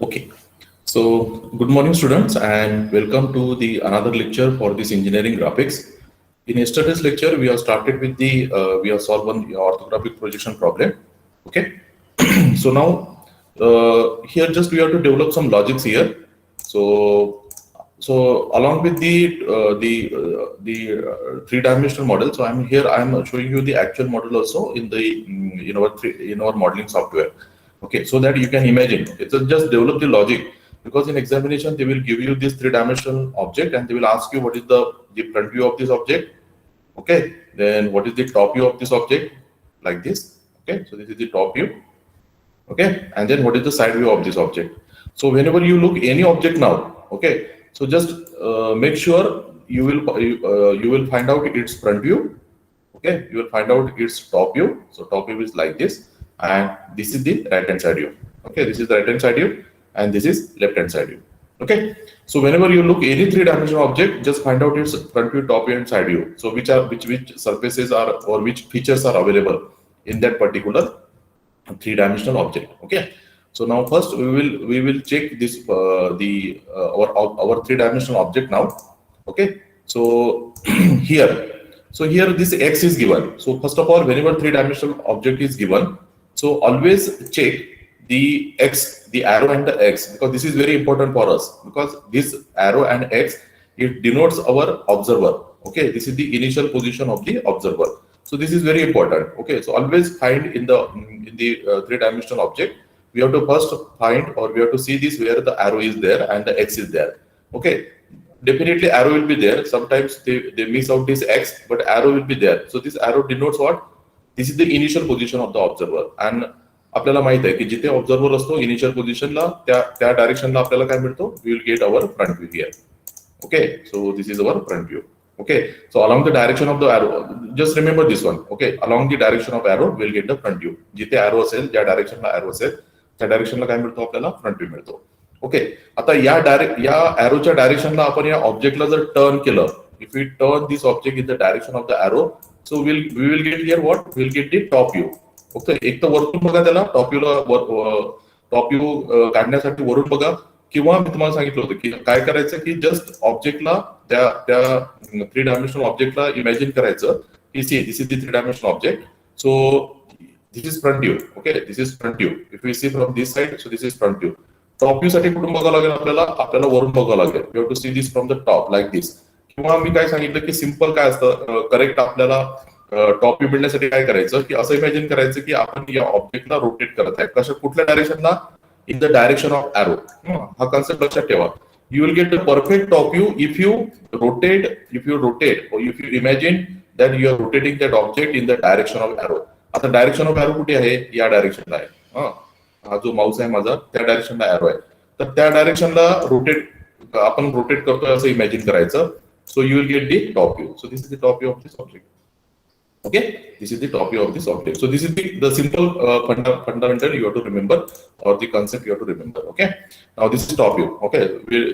Okay, so good morning, students, and welcome to the another lecture for this engineering graphics. In yesterday's lecture, we have started with we have solved one orthographic projection problem. Okay, so now here just we have to develop some logics here. So along with the three-dimensional model, so I'm showing you the actual model also in the in our modeling software. Okay, so that you can imagine. It's just develop the logic, because in examination they will give you this three-dimensional object and they will ask you what is the front view of this object. Okay, then what is the top view of this object, like this. Okay, so this is the top view. Okay, and then what is the side view of this object. So whenever you look any object now, okay, so just make sure you will find out its front view. Okay, you will find out its top view. So top view is like this, and this is the right hand side view. Okay, this is the right hand side view, and this is left hand side view. Okay, so whenever you look any three-dimensional object, just find out its front view, top view, and side view. So which surfaces are, or which features are available in that particular three-dimensional object. Okay, so now first we will check this our three-dimensional object now. Okay, so here this x is given. So first of all, whenever three-dimensional object is given, so always check the x, the arrow and the x, because this is very important for us, because this arrow and x, it denotes our observer. Okay, this is the initial position of the observer. So this is very important. Okay, so always find in the three-dimensional object, we have to first find, or we have to see this where the arrow is there and the x is there. Okay, definitely arrow will be there. Sometimes they miss out this x, but arrow will be there. So this arrow denotes what? This is the initial position of the observer. And आपल्याला माहित आहे की जिथे observer असतो initial पोझिशनला, त्या डायरेक्शनला आपल्याला काय मिळतो? We will get our front view here. Okay, so this is our front view. Okay, so along the direction of the arrow, just remember this one. Okay, along the direction of arrow we'll get the front view. जिथे arrow असेल, ज्या डायरेक्शनला arrow असेल, त्या डायरेक्शनला काय मिळतो आपल्याला? Front view मिळतो. Okay, आता या arrowच्या डायरेक्शनला आपण या ऑब्जेक्टला जर टर्न केलं, if we turn this object in the direction of the arrow, so we will get here what? We'll get the top view. Okay, एक तर वरून बघा त्याला, टॉप व्ह्यू काढण्यासाठी वरून बघा, किंवा मी तुम्हाला सांगितलं होतं की काय करायचं की जस्ट ऑब्जेक्टला त्या थ्री डायमेन्शनल ऑब्जेक्टला इमॅजिन करायचं की see this is the three dimensional object. So this is front view. Okay, this is front view. If we see from this side, so this is front view. Top view साठी कुठून बघावं लागेल आपल्याला वरून बघावं लागेल. You have to see this from the top like this. किंवा मी काय सांगितलं की सिंपल काय असतं, करेक्ट आपल्याला टॉप व्ह्यू मिळण्यासाठी काय करायचं की असं इमॅजिन करायचं की आपण या ऑब्जेक्टला रोटेट करत आहे. कशा कुठल्या डायरेक्शनला? in the direction of arrow. हा concept लक्षात ठेवा. You will get the perfect top view if you rotate, or if you imagine that you are rotating that object in the direction of arrow. आता direction of arrow कुठे आहे? या डायरेक्शनला आहे. हा जो माऊस आहे माझा, त्या डायरेक्शनला arrow आहे. तर त्या डायरेक्शनला आपण रोटेट करतोय असं इमॅजिन करायचं. So you will get the top view. So this is the top view of this object. Okay, this is the top view of this object. So this is the simple fundamental you have to remember, or the concept you have to remember. Okay, now this is top view. Okay,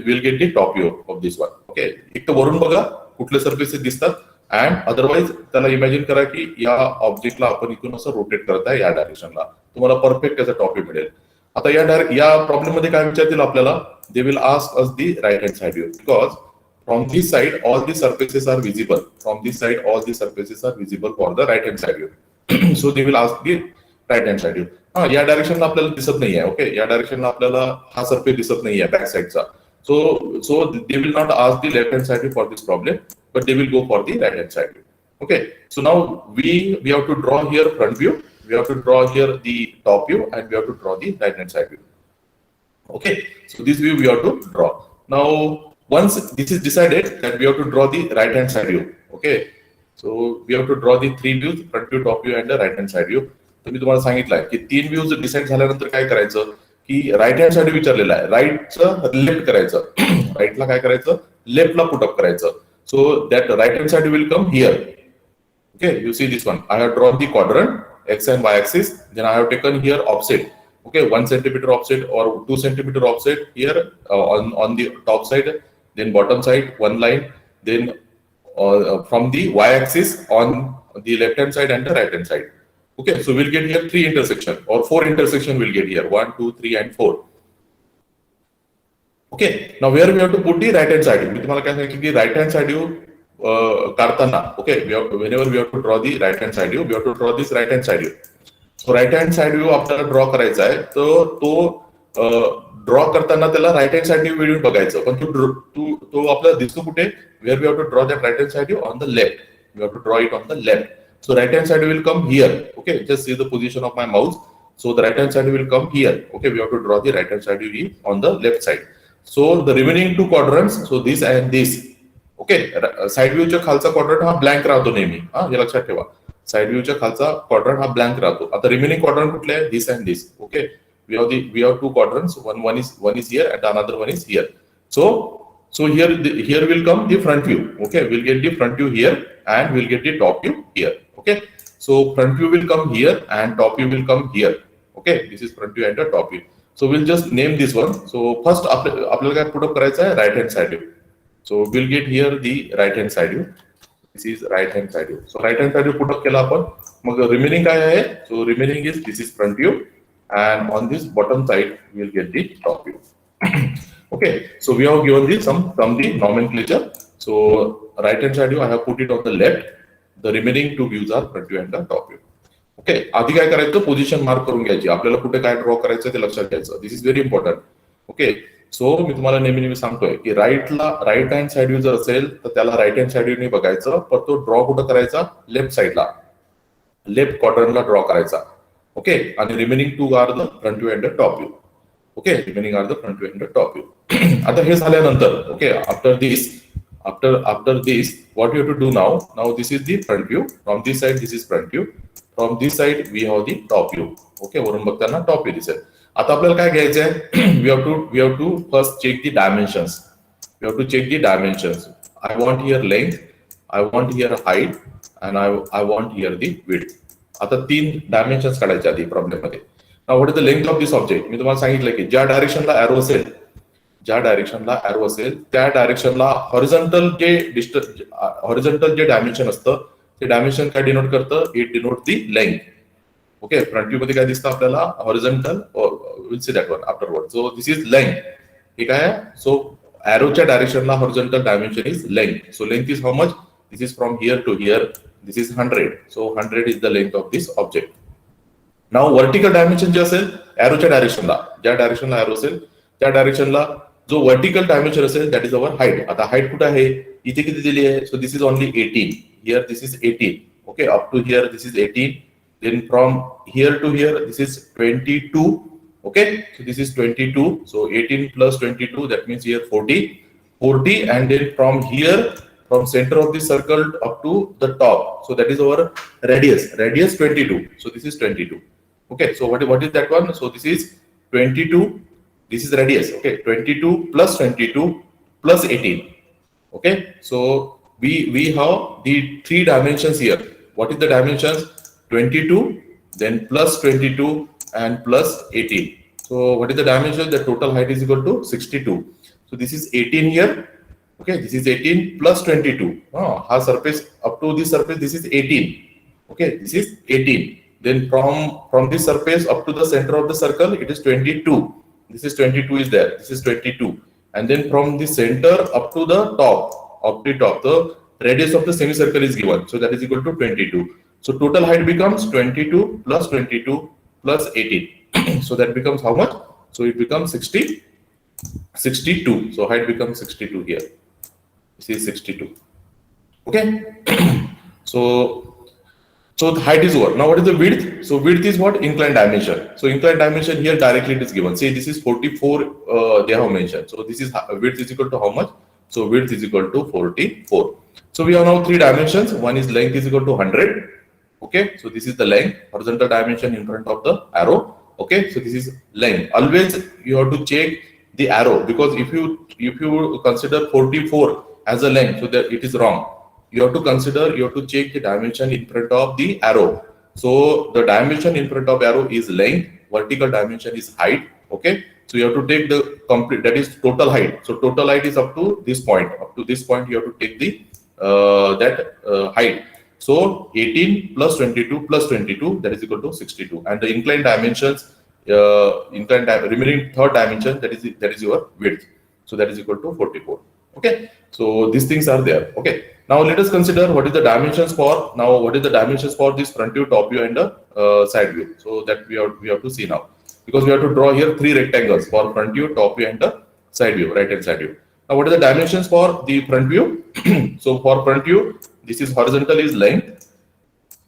we'll get the top view of this one. Okay, एक तर वरून बघा कुठले surfaces दिसतात, and otherwise त्याला imagine करा की या ऑब्जेक्टला आपण इथून असं रोटेट करत आहे या डायरेक्शनला. तुम्हाला परफेक्ट त्याचा टॉप व्ह्यू मिळेल. आता या प्रॉब्लेम मध्ये काय विचारतील आपल्याला? They will ask us the right hand side view, because from this side all the surfaces are visible. From this side all the surfaces are visible for the right hand side view. So they will ask the right hand side view. या डायरेक्शनला आपल्याला दिसत नाहीये. Okay, या डायरेक्शनला आपल्याला हा surface दिसत नाहीये back साइडचा. So they will not ask the left hand side view for this problem, but they will go for the right hand side view. Okay, so now we have to draw here front view, we have to draw here the top view, and we have to draw the right hand side view. Okay, so this view we have to draw. Now once this is decided that we have to draw the right hand side view. Okay, so we have to draw the three views, front view, top view and the right hand side view. तर मी तुम्हाला सांगितलंय की तीन views decide झाल्यानंतर काय करायचं की right hand side विचारलेला आहे, राईटचं लेफ्ट करायचं, राईटला काय करायचं, लेफ्टला पुट अप करायचं. So that right hand side will come here. Okay, you see this one. I have drawn the quadrant x and y axis, then I have taken here offset. Okay, 1 centimeter offset or 2 centimeter offset here on the top side. Then bottom side one line, then from the y-axis on the left hand side and the right hand side. Okay, so we'll get here 3 intersection or 4 intersection we'll get here, 1, 2, 3 and 4. Okay, now where we have to put the right hand side view. मी तुम्हाला काय सांगितलं की right hand side view काढताना, okay, whenever we have to draw the right hand side view, we have to draw this right hand side view. So right hand side view आपल्याला draw करायचा आहे, तर तो ड्रॉ करताना त्याला right hand side view बघायचं, पण तो आपल्याला दिसतो कुठे? Where we have to draw that right hand side view on the left. We have to draw it on the left. So right hand side will come here. Okay, just see the position of my mouse. So the right hand side will come here. Okay, we have to draw the right hand side view on the left side. So the remaining two quadrants, so this and this. Okay, side view च्या खालचा quadrant हा blank राहतो नेहमी, हे लक्षात ठेवा. Side व्ह्यूच्या खालचा quadrant हा blank राहतो. आता रिमेनिंग क्वाड्रंट कुठले आहे? This and this. Okay, we have two quadrants. One is here and another one is here. So here will come the front view. Okay, we'll get the front view here and we'll get the top view here. Okay, so front view will come here and top view will come here. Okay, this is front view and the top view. So we'll just name this one. So first आपल्याला काय put up करायचं आहे? Right hand side view. So we'll get here the right hand side view. This is right hand side view. So right hand side view put up केला आपण. मग remaining काय आहे? So remaining is this is front view and on this bottom side we'll get the top view. Okay, so we have given this some the nomenclature. So right hand side view I have put it on the left. The remaining two views are front view and the top view. Okay, आधी काय करायचं? Position mark करून घ्यायची. आपल्याला कुठे काय draw करायचं ते लक्षात घ्यायचं. This is very important. Okay, so मी तुम्हाला नेहमी सांगतोय की राईट हँड साइड व्ह्यू जर असेल तर त्याला राईट हँड साइड व्ह्यू नाही बघायचं, पण तो ड्रॉ कुठं करायचा? लेफ्ट साइडला, लेफ्ट क्वाड्रंटला ड्रॉ करायचा. ओके, आणि remaining two are the front view and the top view. Okay, remaining are the front view and the top view. आता हे झाल्यानंतर, okay, after this what you have to do now this is the front view. From this side this is front view. From this side we have the top view. Okay, वरून बघताना top view दिसेल. आता आपल्याला काय घ्यायचं आहे? we have to first check the dimensions. We have to check the dimensions. I want here length, I want here height and I want here the width. आता तीन डायमेन्शन्स काढायचे आधी प्रॉब्लेम मध्ये. Now what is the length of this object? मी तुम्हाला सांगितलं की ज्या डायरेक्शनला arrow असेल, त्या डायरेक्शनला हॉरिझॉन्टल जे डायमेन्शन असतं ते डायमेन्शन काय डिनोट करतं? It denote the length. Okay, front view मध्ये काय दिसतं आपल्याला? Horizontal, will see that one afterward. So this is length. ठीक आहे. सो एरोच्या डायरेक्शनला horizontal dimension is length. So length is how much? This is from here to here. This is 100. So 100 is the length of this object. Now vertical dimension जे असेल एरोच्या डायरेक्शनला, ज्या डायरेक्शनला arrow असेल त्या डायरेक्शनला जो वर्टिकल डायमेन्शन असेल दॅट इज अवर हाईट. आता हाईट कुठे आहे? इथे किती दिली आहे? So this is only 18. Here this is 18. Okay, up to here this is 18. Then from here to here this is 22. Okay, so this is 22. So 18 plus 22 that means here 40 and then from here from center of the circle up to the top, so that is our radius 22. So this is 22. Okay, so what is that one? So this is 22. This is radius. Okay, 22 plus 22 plus 18. Okay, so we have the three dimensions here. What is the dimensions? 22, then plus 22 and plus 18. So what is the dimension? The total height is equal to 62. So this is 18 here. Okay, this is 18 plus 22. Our surface up to this surface this is 18. Okay, this is 18. Then from this surface up to the center of the circle it is 22. This is 22 is there. This is 22. And then from the center up to the top, the radius of the semicircle is given. So that is equal to 22. So total height becomes 22 plus 22 plus 18. So that becomes how much? So it becomes 62. So height becomes 62 here. This is 62. Okay. So the height is over. Now what is the width? So width is what? Inclined dimension. So inclined dimension here directly it is given. Say this is 44 they have mentioned. So this is width is equal to how much? So width is equal to 44. So we have now three dimensions. One is length is equal to 100. Okay, so this is the length, horizontal dimension in front of the arrow. Okay, so this is length. Always you have to check the arrow, because if you consider 44 as a length, so that it is wrong. You have to check the dimension in front of the arrow. So the dimension in front of arrow is length, vertical dimension is height. Okay, so you have to take the complete, that is total height. So total height is up to this point. Up to this point you have to take the height. So 18 plus 22 plus 22 that is equal to 62. And the inclined dimensions, remaining third dimension that is your width. So that is equal to 44. Okay, so these things are there. Okay, now let us consider what is the dimensions for this front view, top view, and the side view. So that we have to see now, because we have to draw here three rectangles for front view, top view, and the side view, right hand side view. Now what are the dimensions for the front view? So for front view, this is horizontal is length,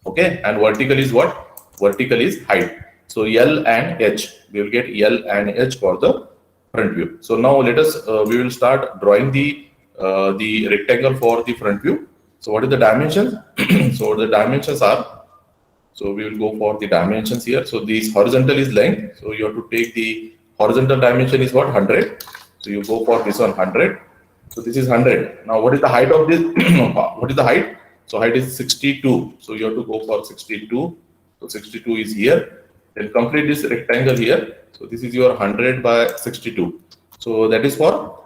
okay, and vertical is what? Vertical is height. So L and H, we will get L and H for the front view. So now let us we will start drawing the rectangle for the front view. So what is the dimensions? So the dimensions are, so we will go for the dimensions here. So this horizontal is length, so you have to take the horizontal dimension is what? 100. So you go for this one 100. So this is 100. Now what is the height of this? What is the height? So height is 62. So you have to go for 62. So 62 is here. Then complete this rectangle here. So this is your 100 by 62. So that is for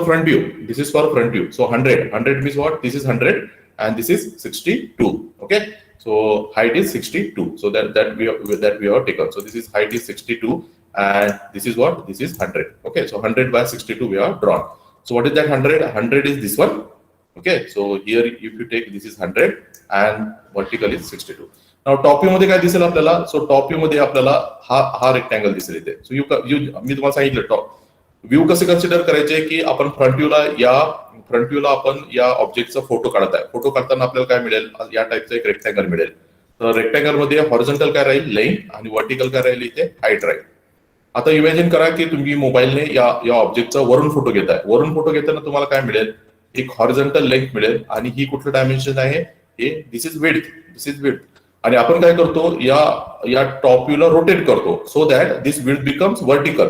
front view. This is for front view. So 100 means what? This is 100 and this is 62. Okay. So height is 62. So that we have taken. So this is height is 62 and this is what? This is 100. Okay. So 100 by 62 we have drawn. So what is that 100? 100 is this one. Okay. So here if you take this is 100 and vertical is 62. Now top view मध्ये काय दिसेल आपल्याला? So top view मध्ये आपल्याला हा rectangle दिसेल इथे. सो मी तुम्हाला सांगितलं टॉप व्यू कसे कन्सिडर करायचे की आपण फ्रंट व्ह्यूला आपण या ऑब्जेक्टचा फोटो काढत आहे. फोटो काढताना आपल्याला काय मिळेल? या टाइपचा एक रेक्टँगल मिळेल. तर रेक्टँगल मध्ये हॉरिझॉन्टल काय राहील? लेंथ आणि वर्टिकल काय राहील? इथे हाईट राहील. आता इमॅजिन करा की तुम्ही मोबाईलने या ऑब्जेक्टचा वरून फोटो घेताय. वरून फोटो घेताना तुम्हाला काय मिळेल? एक हॉरिझॉन्टल लेंथ मिळेल आणि ही कुठलं डायमेन्शन आहे? हे दिस इज विड्थ. आणि आपण काय करतो? या टॉप व्ह्यूला रोटेट करतो so that this width becomes vertical.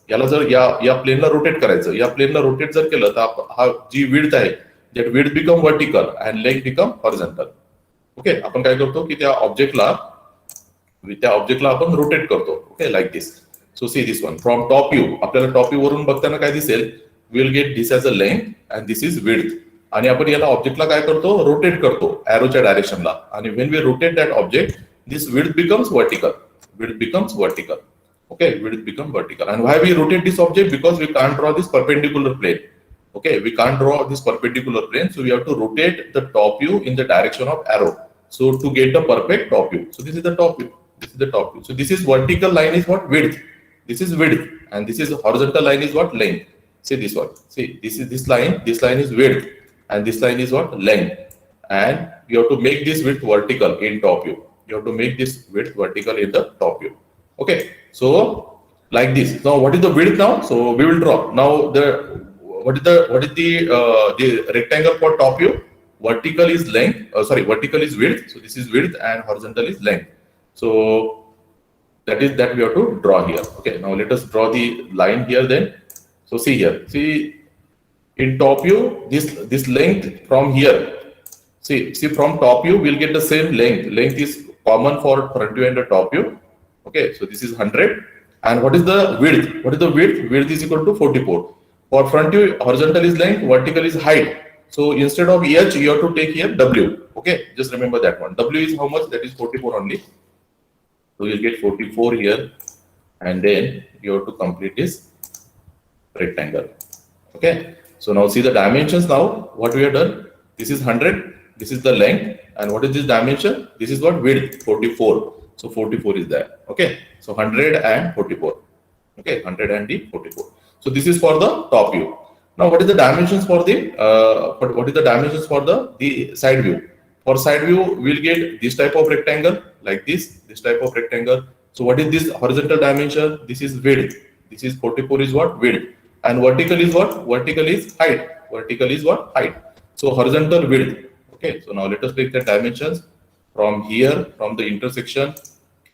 याला जर या प्लेनला रोटेट करायचं, या प्लेनला रोटेट जर केलं तर हा जी विड्थ आहे that width become vertical and length become horizontal. Okay, आपण काय करतो की त्या ऑब्जेक्टला आपण रोटेट करतो. Okay, like this. So see this one from top view. आपल्याला टॉप व्ह्यू वरून बघताना काय दिसेल? Will get this as a length and this is width. आणि आपण याला ऑब्जेक्टला काय करतो? रोटेट करतो एरोच्या डायरेक्शनला. आणि when we rotate that object this width becomes vertical. Okay, width become vertical. And why we rotate this object? Because we can't draw this perpendicular plane. Okay, we can't draw this perpendicular plane, so we have to rotate the top view in the direction of arrow. So to get the perfect top view. So this is the top view. So this is vertical line is what? Width. This is width, and this is horizontal line is what? Length. See this one. See this line. This line is width, and this line is what? Length. And you have to make this width vertical in top view. You have to make this width vertical in the top view. Okay, so like this. Now what is the width now? So we will draw now what is the rectangle for top view? Vertical is length. Vertical is width. So this is width and horizontal is length. So that we have to draw here. Okay, now let us draw the line here then. So see here. See in top view this length from here. See from top view we'll get the same length. Length is common for front view and the top view. Okay, so this is 100. And what is the width? Width is equal to 44. For front view, horizontal is length, vertical is height. So instead of H, you have to take here W. Okay, just remember that one. W is how much? That is 44 only. So you'll get 44 here. And then you have to complete this rectangle. Okay, so now see the dimensions now. What we have done? This is 100. This is the length. And what is this dimension? This is what? Width, 44. So 44 is there. Okay, so 100 and 44. Okay, 100 and the 44. So this is for the top view. Now what is the dimensions for the side view? For side view we'll get this type of rectangle like this type of rectangle. So what is this horizontal dimension? This is width. This is 44 is what? Width. And vertical is what? Vertical is height. So horizontal width. Okay, so now let us take the dimensions. From here, from the intersection,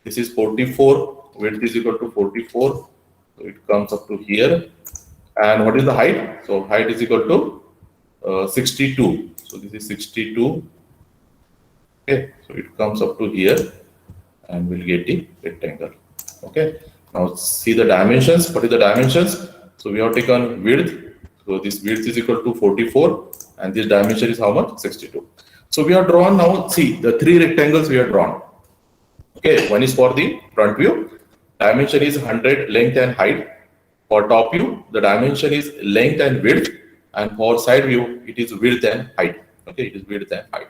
this is 44, width is equal to 44, so it comes up to here. And what is the height? So height is equal to 62. So this is 62. Okay, so it comes up to here, and we'll get the rectangle. Okay, now see the dimensions. What is the dimensions? So we have taken width. So this width is equal to 44, and this dimension is how much? 62. So we have drawn now, see the three rectangles we have drawn. Okay, one is for the front view. Dimension is 100, length and height. For top view, the dimension is length and width, and for side view, it is width and height. Okay, it is width and height.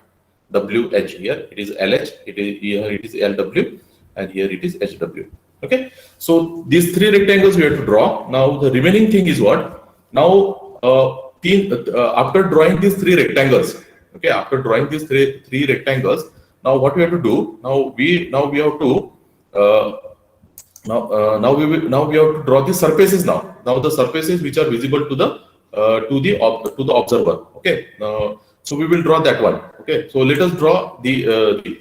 WH here, it is LH, it is here, it is LW, and here it is HW. Okay, so these three rectangles we have to draw. Now the remaining thing is what? Now after drawing these three rectangles, okay, after drawing these three rectangles, now what we have to do? Now we have to now we have to draw the surfaces now. Now the surfaces which are visible to the observer. Okay. So we will draw that one. Okay. So let us draw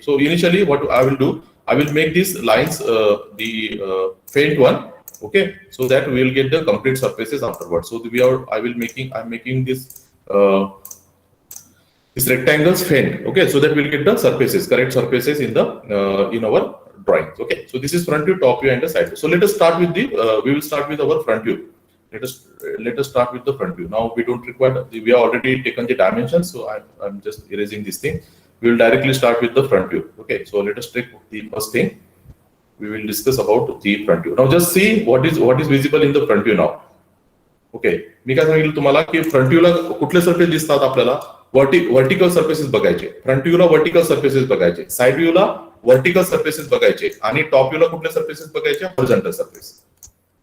so initially what I will do, I will make these lines the faint one. Okay. So that we will get the complete surfaces afterwards. So I'm making this rectangles faint. Okay. So that we'll get the surfaces, correct surfaces in our drawings. Okay, so this is front view, top view, and the side view. So let us start with we will start with our front view. Let us start with the front view. Now we don't require we have already taken the dimensions, so I'm just erasing this thing. We will directly start with the front view. Okay, so let us take the first thing. We will discuss about the front view. Now just see what is visible in the front view now. Okay, मी काय सांगितलं तुम्हाला की front व्ह्यूला कुठले surface दिसतात आपल्याला vertical surfaces बघायचे, front व्ह्यूला vertical surfaces बघायचे, साइड व्ह्यूला वर्टिकल सर्फेसेस बघायचे, आणि टॉप व्ह्यूला कुठले सर्फेसेस बघायचे? Horizontal surface.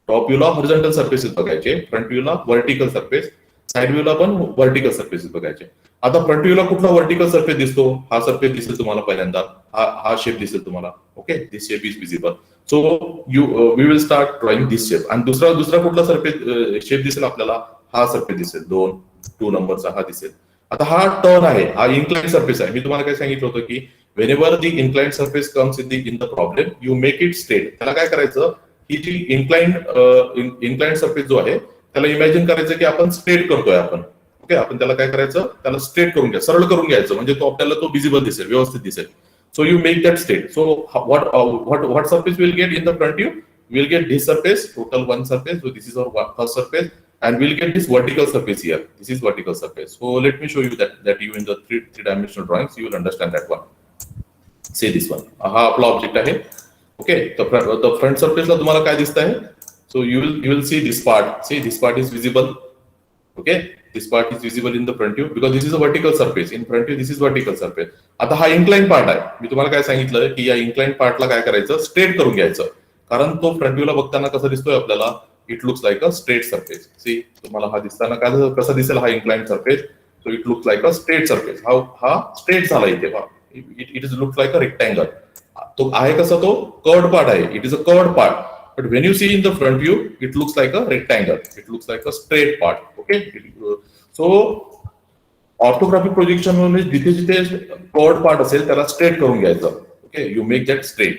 टॉप व्ह्यूला हॉरिझॉन्टल सर्फेसेस बघायचे, फ्रंट व्ह्यूला वर्टिकल सर्फेस, साइड व्ह्यूला पण वर्टिकल सर्फेसेस बघायचे. आता फ्रंट व्ह्यूला कुठला वर्टिकल सर्फेस दिसतो? हा सर्फेस दिसेल तुम्हाला पहिल्यांदा, हा शेप दिसेल तुम्हाला. Okay, this shape is visible. So we will start drawing this shape. आणि दुसरा कुठला सर्फेस शेप दिसेल आपल्याला? हा सर्फेस दिसेल, 2 नंबरचा हा दिसेल. आता हा टर्न आहे, हा इन्क्लाइंड सर्फेस आहे. मी तुम्हाला काय सांगितलं होतं की whenever the inclined surface comes in the problem, you make it straight. त्याला काय करायचं, ही जी inclined surface जो आहे त्याला इमॅजिन करायचं की आपण स्ट्रेट करतोय आपण. ओके, आपण त्याला काय करायचं, त्याला स्ट्रेट करून घ्यायचं, सरळ करून घ्यायचं, म्हणजे तो आपल्याला तो विजिबल दिसेल, व्यवस्थित दिसेल. So you make that straight. So what surface we'll get in the front view? We'll get this surface, total one surface. So this is our first surface, and we'll get this vertical surface here. This is vertical surface. So let me show you that you in the three-dimensional drawings you will understand that one. Say this one. हा आपला object आहे. Okay, the front surface ला तुम्हाला काय दिसत आहे? So you will see this part. See, this part is visible. Okay, this part is visible in the front view because this is a vertical surface. In front view this is vertical surface. आता हा inclined part आहे. मी तुम्हाला काय सांगितलं की या inclined part ला काय करायचं, स्ट्रेट करून घ्यायचं, कारण तो फ्रंट व्ह्यूला बघताना कसा दिसतोय आपल्याला? It looks like a straight surface. See, तुम्हाला हा दिसताना कसा दिसेल हा inclined surface? So it looks like a straight surface. हा स्ट्रेट झाला इथे पहा. It is look like a rectangle. तो आहे कसा, तो curved part आहे. It is a curved part. But when you see in the front view, it looks like a rectangle. It looks like a straight part. Okay. So orthographic projection मध्ये जिथे curved part असेल त्याला straight करून घ्यायचं. Okay, you make that straight.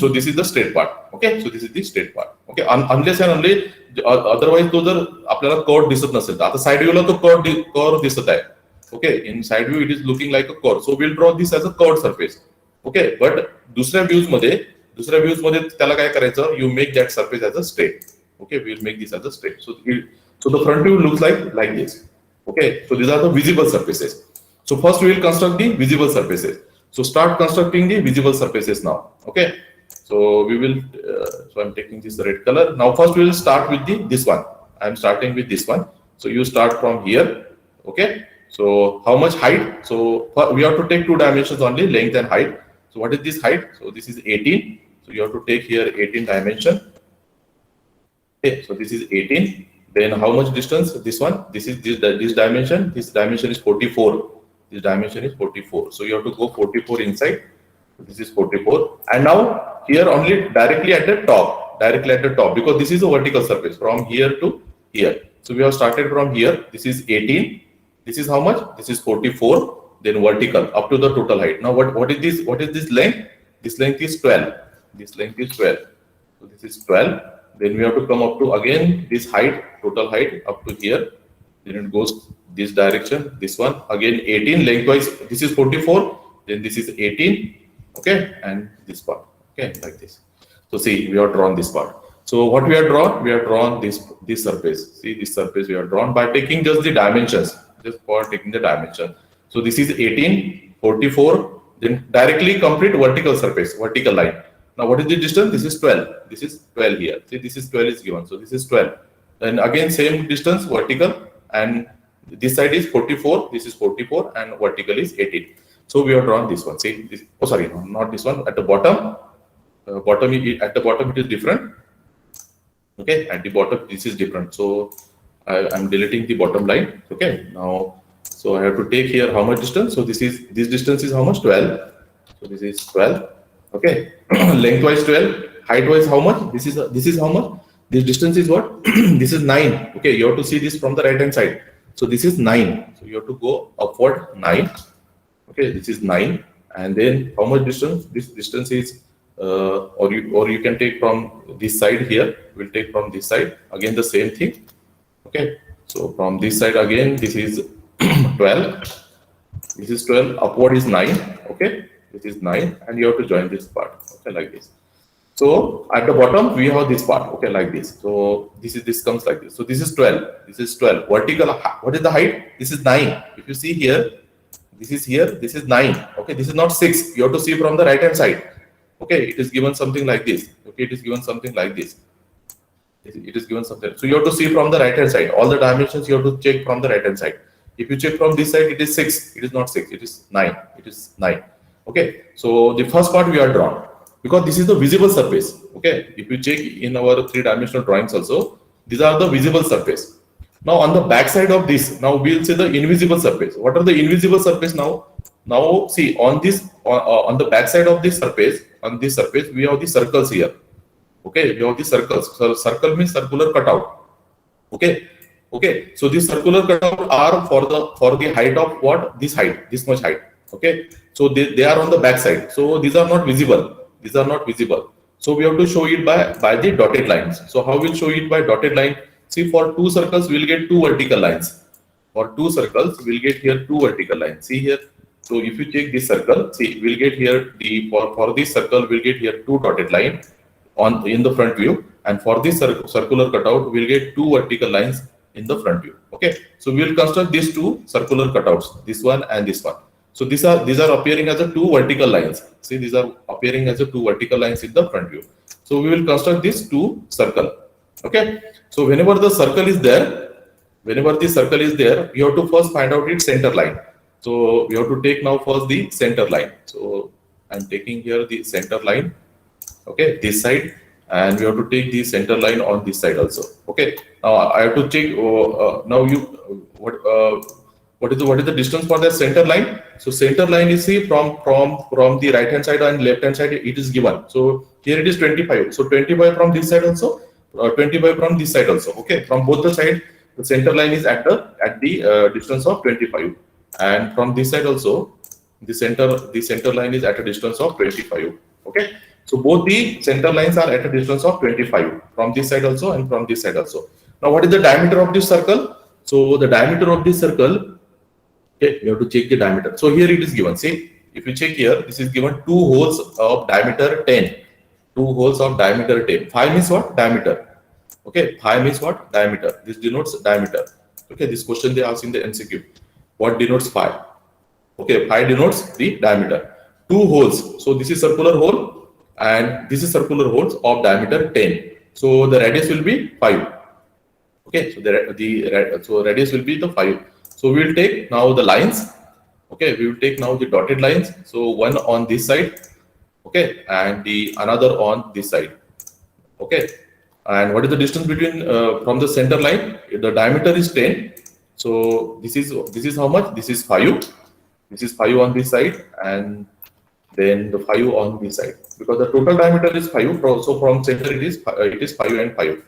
So this is the straight part. Okay, so this is the straight part. Okay, unless and only otherwise तो जर आपल्याला curved दिसत नसेल तर आता side view ला तो curved दिसत आहे. Okay, in side view it is looking like a curve. So we'll draw this as a curved surface. Okay, but दुसऱ्या व्ह्यूज मध्ये त्याला काय करायचं? You make that surface as a straight. Okay, we'll make this as a straight. So the front view looks like this. Okay, so these are the visible surfaces. So first we will construct the visible surfaces. So start constructing the visible surfaces now. Okay, so we will. So I'm taking this red color. Now first we will start with this one. I'm starting with this one. So you start from here. Okay. So how much height? So we have to take 2 dimensions only, length and height. So what is this height? So this is 18. So you have to take here 18 dimension. Okay, so this is 18. Then how much distance? This one. This dimension. This dimension is 44. This dimension is 44. So you have to go 44 inside. This is 44. And now here only directly at the top, because this is a vertical surface from here to here. So we have started from here. This is 18. This is how much? This is 44, then vertical up to the total height. Now what is this? What is this length? This length is 12. This length is 12. So this is 12. Then we have to come up to again this height, total height up to here. Then it goes this direction. This one again 18 lengthwise. This is 44. Then this is 18. Okay, and this part. Okay, like this. So see, we have drawn this part. So what we have drawn? We have drawn this surface. See, this surface we have drawn by taking just the dimensions. Just for taking the dimension. So this is 18, 44, then directly complete vertical surface, vertical line. Now what is the distance? This is 12. This is 12 here. See, this is 12 is given. So this is 12. Then again same distance vertical, and this side is 44, this is 44, and vertical is 18. So we have drawn this one. See this, oh sorry, no, not this one. At the bottom, at the bottom it is different. Okay, at the bottom this is different. So I'm deleting the bottom line. Okay, now so I have to take here how much distance. So this distance is how much? 12. So this is 12. Okay, lengthwise 12. Height-wise how much? This is how much? This distance is what? This is 9. Okay, you have to see this from the right hand side. So this is 9. So you have to go upward 9. Okay, this is 9. And then how much distance? This distance is, or you can take from this side here. We'll take from this side. Again the same thing. Okay, so from this side again, this is 12. This is 12. Upward is 9. Okay, this is 9, and you have to join this part. Okay, like this. So at the bottom we have this part, okay, like this. So this comes like this. So this is 12. This is 12. Vertical. What is the height? This is 9. If you see here, this is here. This is 9. Okay, this is not 6. You have to see from the right hand side. Okay, it is given something like this. Okay, it is given something like this. It is given something. So you have to see from the right hand side. All the dimensions you have to check from the right hand side. If you check from this side, it is 6. It is not 6. It is 9. It is 9. Okay. So the first part we are drawn, because this is the visible surface. Okay, if you check in our three-dimensional drawings also, these are the visible surface. Now on the back side of this, now we will say the invisible surface. What are the invisible surface now? Now see on this, on the back side of this surface, on this surface we have the circles here. Okay, we have the circles. So circle means circular cutout. Okay, okay. So these circular cutout are for the height of what? This height, this much height. Okay, so they are on the back side. So these are not visible. These are not visible. So we have to show it by the dotted lines. So how we'll show it by dotted line? See, for two circles we'll get two vertical lines. For two circles we'll get here two vertical lines. See here. So if you check this circle, see we'll get here for this circle we'll get here two dotted line in the front view, and for this circular cutout we'll get two vertical lines in the front view. Okay. So we will construct these two circular cutouts, this one and this one. So these are appearing as a two vertical lines. See, these are appearing as a two vertical lines in the front view. So we will construct this two circle. Okay. So whenever the circle is there, whenever the circle is there, you have to first find out its center line. So we have to take now first the center line. So I'm taking here the center line. Okay, this side, and we have to take the center line on this side also. Okay. Now I have to check. Now what is the distance for that center line? So center line is, see, from the right hand side and left hand side it is given. So here it is 25. So 25 from this side also, 25 from this side also. Okay, from both the side the center line is at the distance of 25, and from this side also the center line is at a distance of 25. Okay, so both the center lines are at a distance of 25 from this side also and from this side also. Now what is the diameter of this circle? So the diameter of this circle, okay, you have to check the diameter. So here it is given. See, if you check here, this is given 2 holes of diameter 10. 2 holes of diameter 10. Phi means what? Diameter. Okay, pi means what? Diameter. This denotes diameter. Okay, this question they ask in the MCQ. What denotes pi? Okay, pi denotes the diameter. 2 holes. So this is circular hole and this is circular holes of diameter 10. So the radius will be 5. Okay, so radius will be the 5. So we will take now the lines. Okay, we will take now the dotted lines. So one on this side. Okay, and the another on this side. Okay, and what is the distance between from the center line? The diameter is 10. So this is how much? This is 5. This is 5 on this side, and then the 5 on this side, because the total diameter is 5. So from center it is 5 and 5.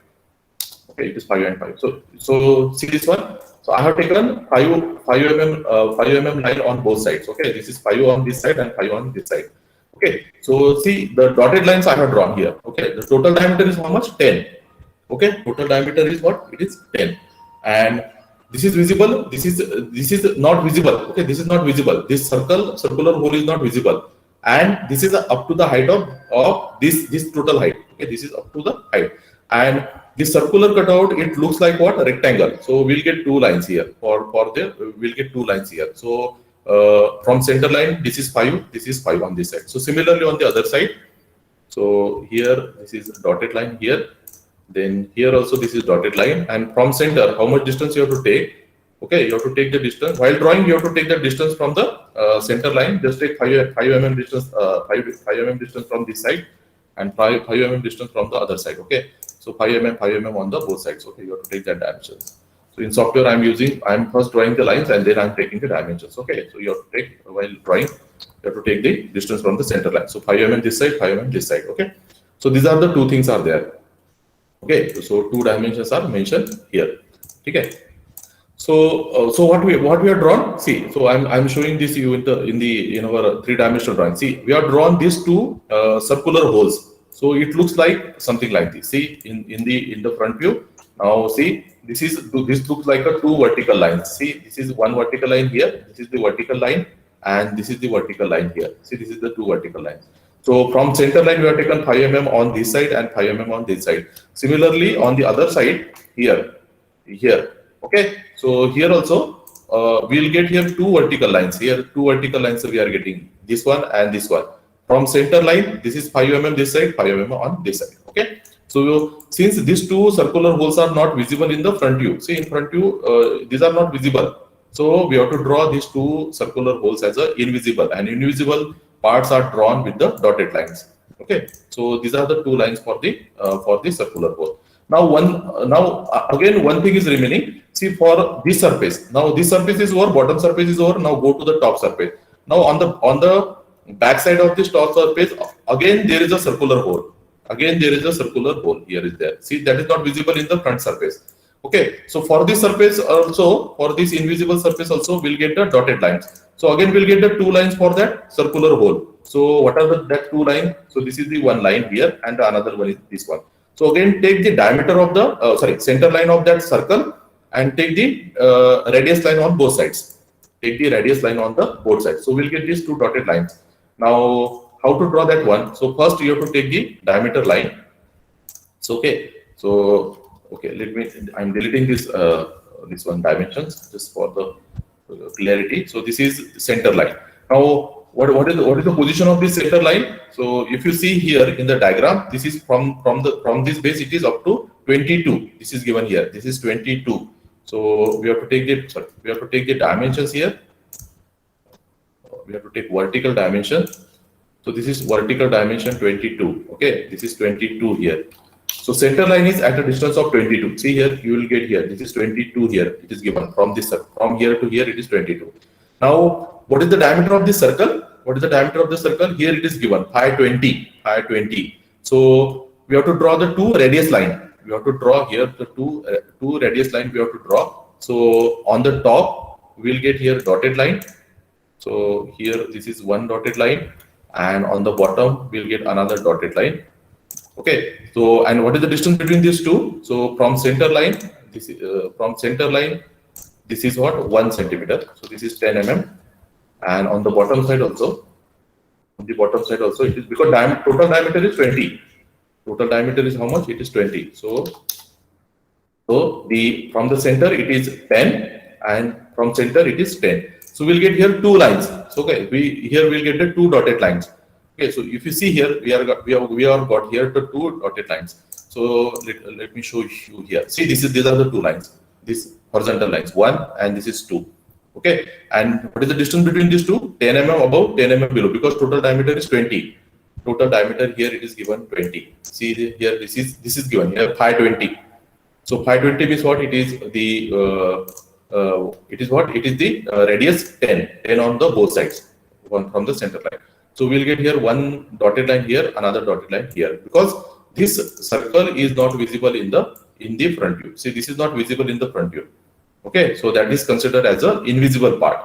Okay, it is 5 and 5. So see this one. So I have taken 5 mm line on both sides. Okay, this is 5 on this side and 5 on this side. Okay, so see the dotted lines I have drawn here. Okay, the total diameter is how much? 10. Okay, total diameter is what? It is 10. And this is visible. This is not visible. Okay, this is not visible. This circular hole is not visible. And this is up to the height of this total height. Okay, this is up to the height. And this circular cutout, it looks like what? A rectangle. So we'll get 2 lines here. We'll get 2 lines here. So from center line, this is 5. This is 5 on this side. So similarly on the other side. So here this is a dotted line here. Then here also this is dotted line, and from center, how much distance you have to take? Okay, you have to take the distance. While drawing, you have to take the distance from the center line. Just take 5 mm distance, 5 mm distance from this side, and 5 mm distance from the other side. Okay, so 5 mm on the both sides. Okay, you have to take that dimensions. So in software, I'm first drawing the lines and then I'm taking the dimensions. Okay, so you have to take, while drawing, you have to take the distance from the center line. So 5 mm this side, 5 mm this side. Okay, so these are the two things are there. Okay, so two dimensions are mentioned here. Okay, so what we have drawn. See, so I'm showing this you in our three-dimensional drawing. See, we have drawn these two circular holes. So it looks like something like this. See, in the front view. Now see, this looks like a two vertical lines. See, this is one vertical line here. This is the vertical line, and this is the vertical line here. See, this is the two vertical lines. So from center line, we have taken 5 mm on this side and 5 mm on this side. Similarly, on the other side, here. Okay. So here also, we'll get here two vertical lines. Here, two vertical lines we are getting. This one and this one. From center line, this is 5 mm this side, 5 mm on this side. Okay. So since these two circular holes are not visible in the front view, see in front view, these are not visible. So we have to draw these two circular holes as a invisible, and invisible parts are drawn with the dotted lines. Okay, so these are the two lines for the circular hole. Now again one thing is remaining. See, for this surface, now this surface is over, bottom surface is over. Now go to the top surface. Now on the back side of this top surface, again there is a circular hole. Again there is a circular hole here is there. See, that is not visible in the front surface. Okay, so for this surface also, for this invisible surface also, we'll get the dotted lines. So again, we'll get the two lines for that circular hole. So what are that two lines? So this is the one line here, and another one is this one. So again, take the diameter of the center line of that circle, and take the radius line on both sides. Take the radius line on the both sides. So we'll get these two dotted lines. Now, how to draw that one? So first you have to take the diameter line. So okay, so. Okay, I'm deleting this one dimensions just for the clarity. So this is center line. Now, what is the position of this center line? So if you see here in the diagram, this is from this base, it is up to 22. This is given here. This is 22. So we have to take the dimensions here. We have to take vertical dimension. So this is vertical dimension 22. Okay, this is 22 here. So center line is at a distance of 22. See here, you will get here. This is 22 here. It is given from here to here. It is 22. Now, what is the diameter of this circle? What is the diameter of the circle? Here it is given 520. So we have to draw the two radius line. We have to draw here the two radius line. We have to draw. So on the top, we'll get here dotted line. So here this is one dotted line, and on the bottom we'll get another dotted line. Okay, so and what is the distance between these two? So from center line, this is what 1 centimeter. So this is 10 mm, and on the bottom side also, it is because total diameter is 20. Total diameter is how much? It is 20. So from the center it is 10, and from center it is 10. So we'll get here two lines. So okay, we'll get the two dotted lines. Okay, so if you see here, we have got here the two dotted lines. So let me show you here. See, these are the two lines. These horizontal lines, 1 and this is 2. Okay, and what is the distance between these two? 10 mm above, 10 mm below, because total diameter is 20. Total diameter here it is given 20. See here, this is given here 520. So 520 means what? It is the radius 10 on the both sides, one from the center line. So we'll get here one dotted line here, another dotted line here, because this circle is not visible in the front view. See, this is not visible in the front view. Okay, so that is considered as an invisible part.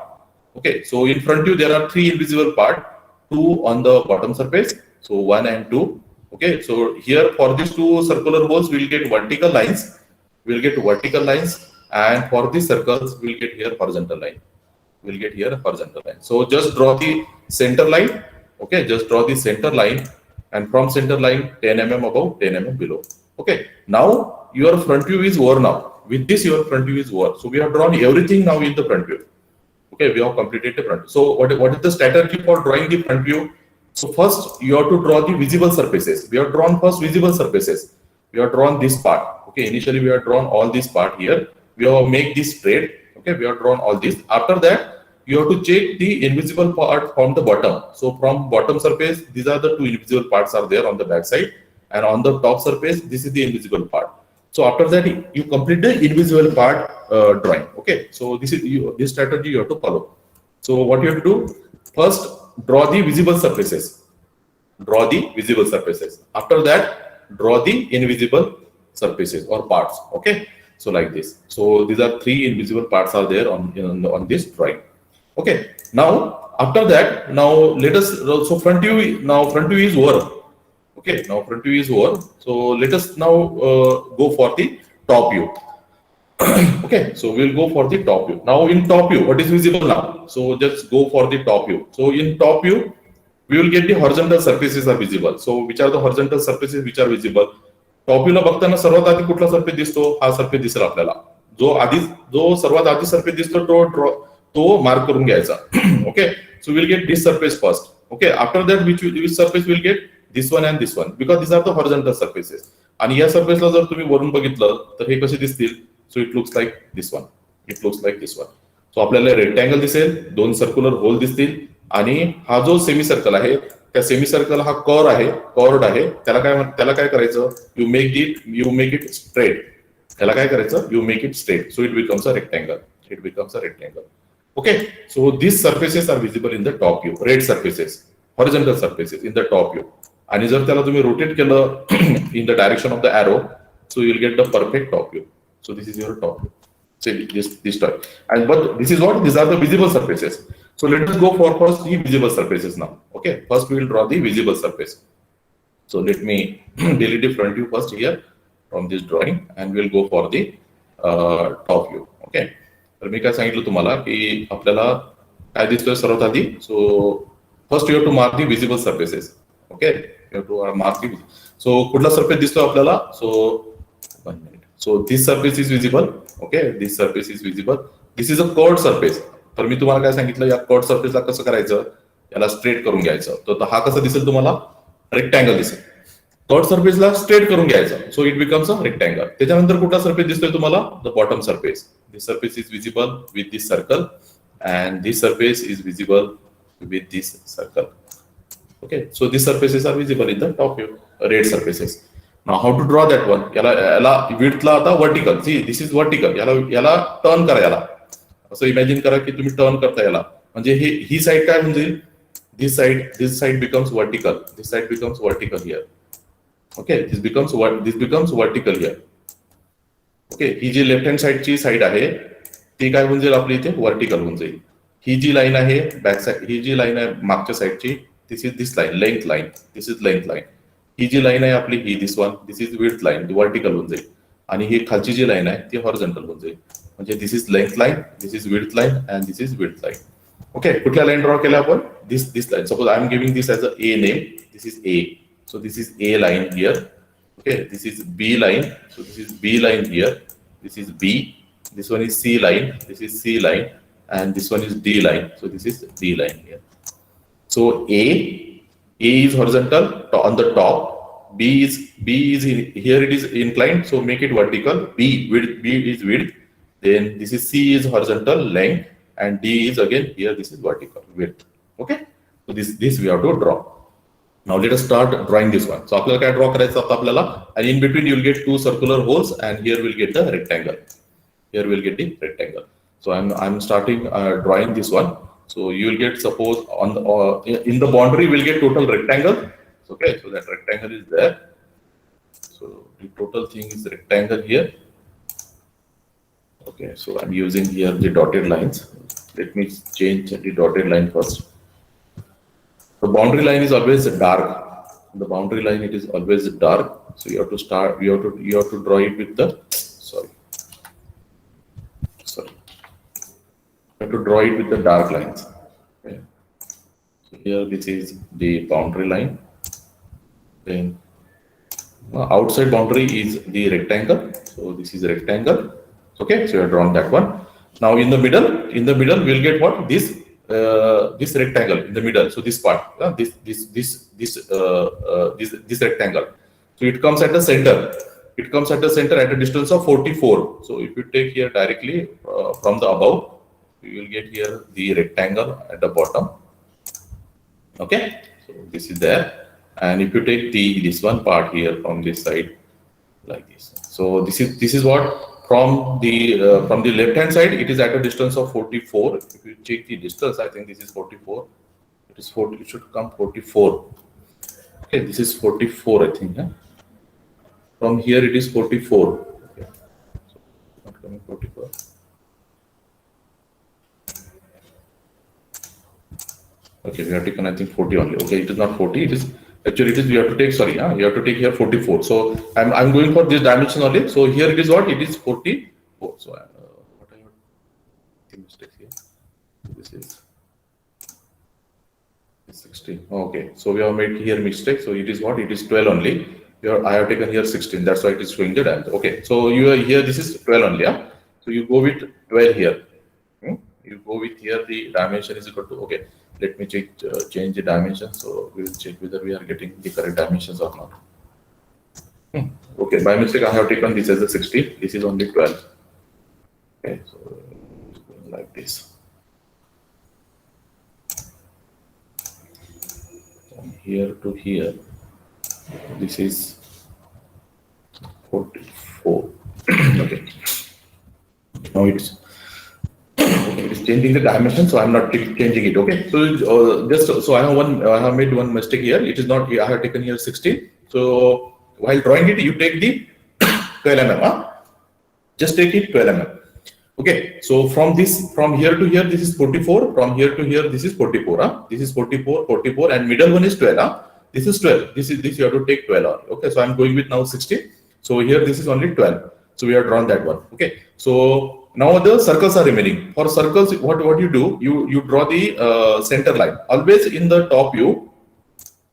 Okay, so in front view there are three invisible parts, two on the bottom surface, so 1 and 2. Okay, so here for these two circular holes we'll get vertical lines. And for these circles we'll get here horizontal line. So just draw the center line. Okay, just draw the center line, and from center line 10 mm above, 10 mm below. Okay, now your front view is over now. With this, your front view is over. So we have drawn everything now in the front view. Okay, we have completed the front view. So what is the strategy for drawing the front view? So first you have to draw the visible surfaces. We have drawn first visible surfaces. we have drawn this part. Okay, initially we have drawn all this part here. We have make this straight. Okay, we have drawn all this. After that, you have to check the invisible part from the bottom. So from bottom surface, these are the two invisible parts are there on the back side, and on the top surface, this is the invisible part. So after that, you complete the invisible part drawing. Okay, so this is this strategy you have to follow. So what you have to do? First, draw the visible surfaces. Draw the visible surfaces. After that, draw the invisible surfaces or parts. Okay, so like this. So these are three invisible parts are there on this drawing. Okay, now after that, now let us, so front view, now front view is over. Okay, now front view is over. So let us now go for the top view. Okay, so we'll go for the top view. Now in top view, what is visible now? So just go for the top view. So in top view, we will get the horizontal surfaces are visible. So which are the horizontal surfaces which are visible? Top व्ह्यूला बघताना सर्वात आधी कुठला surface दिसतो? हा surface दिसेल आपल्याला. जो सर्वात आधी सरफेस दिसतो तो मार्क करून घ्यायचा. Okay, so will get this surface first. Okay, after that which surface will get this one and this one, because this are the horizontal surfaces. आणि या सरफेसला जर तुम्ही वरून बघितलं तर हे कसे दिसतील? So it looks like this one, it looks like this one. So आपल्याला रेक्टँगल दिसेल, दोन सर्क्युलर होल दिसतील, आणि हा जो सेमी सर्कल आहे त्या सेमी सर्कल हा कॉर्ड आहे. त्याला काय करायचं? You make it straight. त्याला काय करायचं? You make it straight. So it becomes a rectangle. Okay, so this surfaces are visible in the top view. Red surfaces, horizontal surfaces in the top view. आणि जर त्याला तुम्ही rotate केलं in the direction of the arrow, so you will get the perfect top view. So this is your top view. This type. And but this is what? These are the visible surfaces. So let us go for first the visible surfaces now. Okay, first we will draw the visible surface. So let me delete the front view first here from this drawing, and we'll go for the top view. Okay, तर मी काय सांगितलं तुम्हाला की आपल्याला काय दिसतोय सर्वात आधी? So first you have to mark the visible surfaces. Okay, you have to mark the. So कुठला सरफेस दिसतोय आपल्याला? So this surface is visible. Okay, this surface is visible. This is a curved surface. तर मी तुम्हाला काय सांगितलं, या curved सरफेसला कसं करायचं? याला स्ट्रेट करून घ्यायचं. तर हा कसा दिसेल तुम्हाला? रेक्टँगल दिसेल. कर्व्ड सरफेसला स्ट्रेट करून घ्यायचं. So it becomes a rectangle. त्याच्यानंतर कुठला सरफेस दिसतोय तुम्हाला? The bottom surface. This surface is visible with this circle, and this surface is visible with this circle. Okay, so this surfaces are visible in the top view, red surfaces. Now how to draw that one? याला विड्थला आता vertical. See this is vertical. याला turn करा. याला असं imagine करा की तुम्ही टर्न करता याला. म्हणजे ही साइड काय म्हणजे? This side becomes vertical. This side becomes vertical here. Okay, this becomes vertical here. Okay, ही जी लेफ्ट हँड साइडची साइड आहे ती काय होऊन जाईल आपली इथे? वर्टिकल होऊन जाईल. ही जी लाईन आहे बॅक साइड, ही जी लाईन आहे मागच्या साइडची, this is this line, length line. This is length line. ही जी लाईन आहे आपली, ही this one, this is width line, ती वर्टिकल होऊन जाईल. आणि ही खालची जी लाईन आहे ती हॉरिझॉन्टल होऊन जाईल. म्हणजे this is length line, this is width line, and this is width line. Okay, कुठल्या लाईन ड्रॉ केल्या आपण? This line. Suppose I am giving this as a A name. This is A. So this is A line here. Okay, this is B line. So this is B line here. This is B. This one is C line. This is C line, and this one is D line. So this is D line here. So A is horizontal on the top. B is here. It is inclined. So make it vertical. B is width. Then this is C is horizontal length, and D is again here. This is vertical width. Okay. So this we have to draw. Now let us start drawing this one. So आपल्याला काय draw करायचं आता आपल्याला, and in between you will get two circular holes, and here we'll get the rectangle. Here we'll get the rectangle. So I'm starting drawing this one. So you will get, suppose on the in the boundary we'll get total rectangle. Okay, so that rectangle is there. So the total thing is rectangle here. Okay, so I'm using here the dotted lines. Let me change the dotted line first. The boundary line is always dark. The boundary line, it is always dark. So you have to start. You have to draw it with the. You have to draw it with the dark lines. Okay. So here this is the boundary line. Then outside boundary is the rectangle. So this is a rectangle. Okay, so you have drawn that one. Now in the middle we'll get what? This rectangle in the middle. So this part, this rectangle. So it comes at the center. it comes at the center at a distance of 44. So if you take here directly from the above, you will get here the rectangle at the bottom. Okay, so this is there, and if you take this one part here from this side like this, so this is what from the left hand side it is at a distance of 44. If you check the distance, I think this is 44. It is 40. It should come 44. Okay, this is 44. I think. From here it is 44. Okay, so not coming 44. Okay, we have taken I think 40 only. Okay, it is not 40. It is actually it is we have to take you have to take here 44. So I'm going for this dimension only. So here it is what it is 44. So what I have mistake here. This is 16. Okay, so we have made here mistake. So it is what it is 12 only. I have taken here 16. That's why it is showing the diameter. Okay, so you are here. This is 12 only. Yeah. So you go with 12 here. You go with here the dimension is equal to. Okay. Let me change the dimension, so we will check whether we are getting the correct dimensions or not. Okay, by mistake I have taken this as a 16. This is only 12. Okay, so like this. From here to here, this is 44. Okay, now it's. It is changing the dimension, so I'm not changing it. Okay, so just so I have made one mistake here. It is not. I have taken here 16. So while drawing it, you take the 12 mm. Just take it 12 mm. Okay. So from here to here, this is 44. From here to here, this is 44. This is 44, 44, and middle one is 12. This is 12. This you have to take 12. Okay. So I'm going with now 16. So here this is only 12. So we have drawn that one. Okay. So now the circles are remaining. For circles, what you do, you draw the center line. Always in the top view,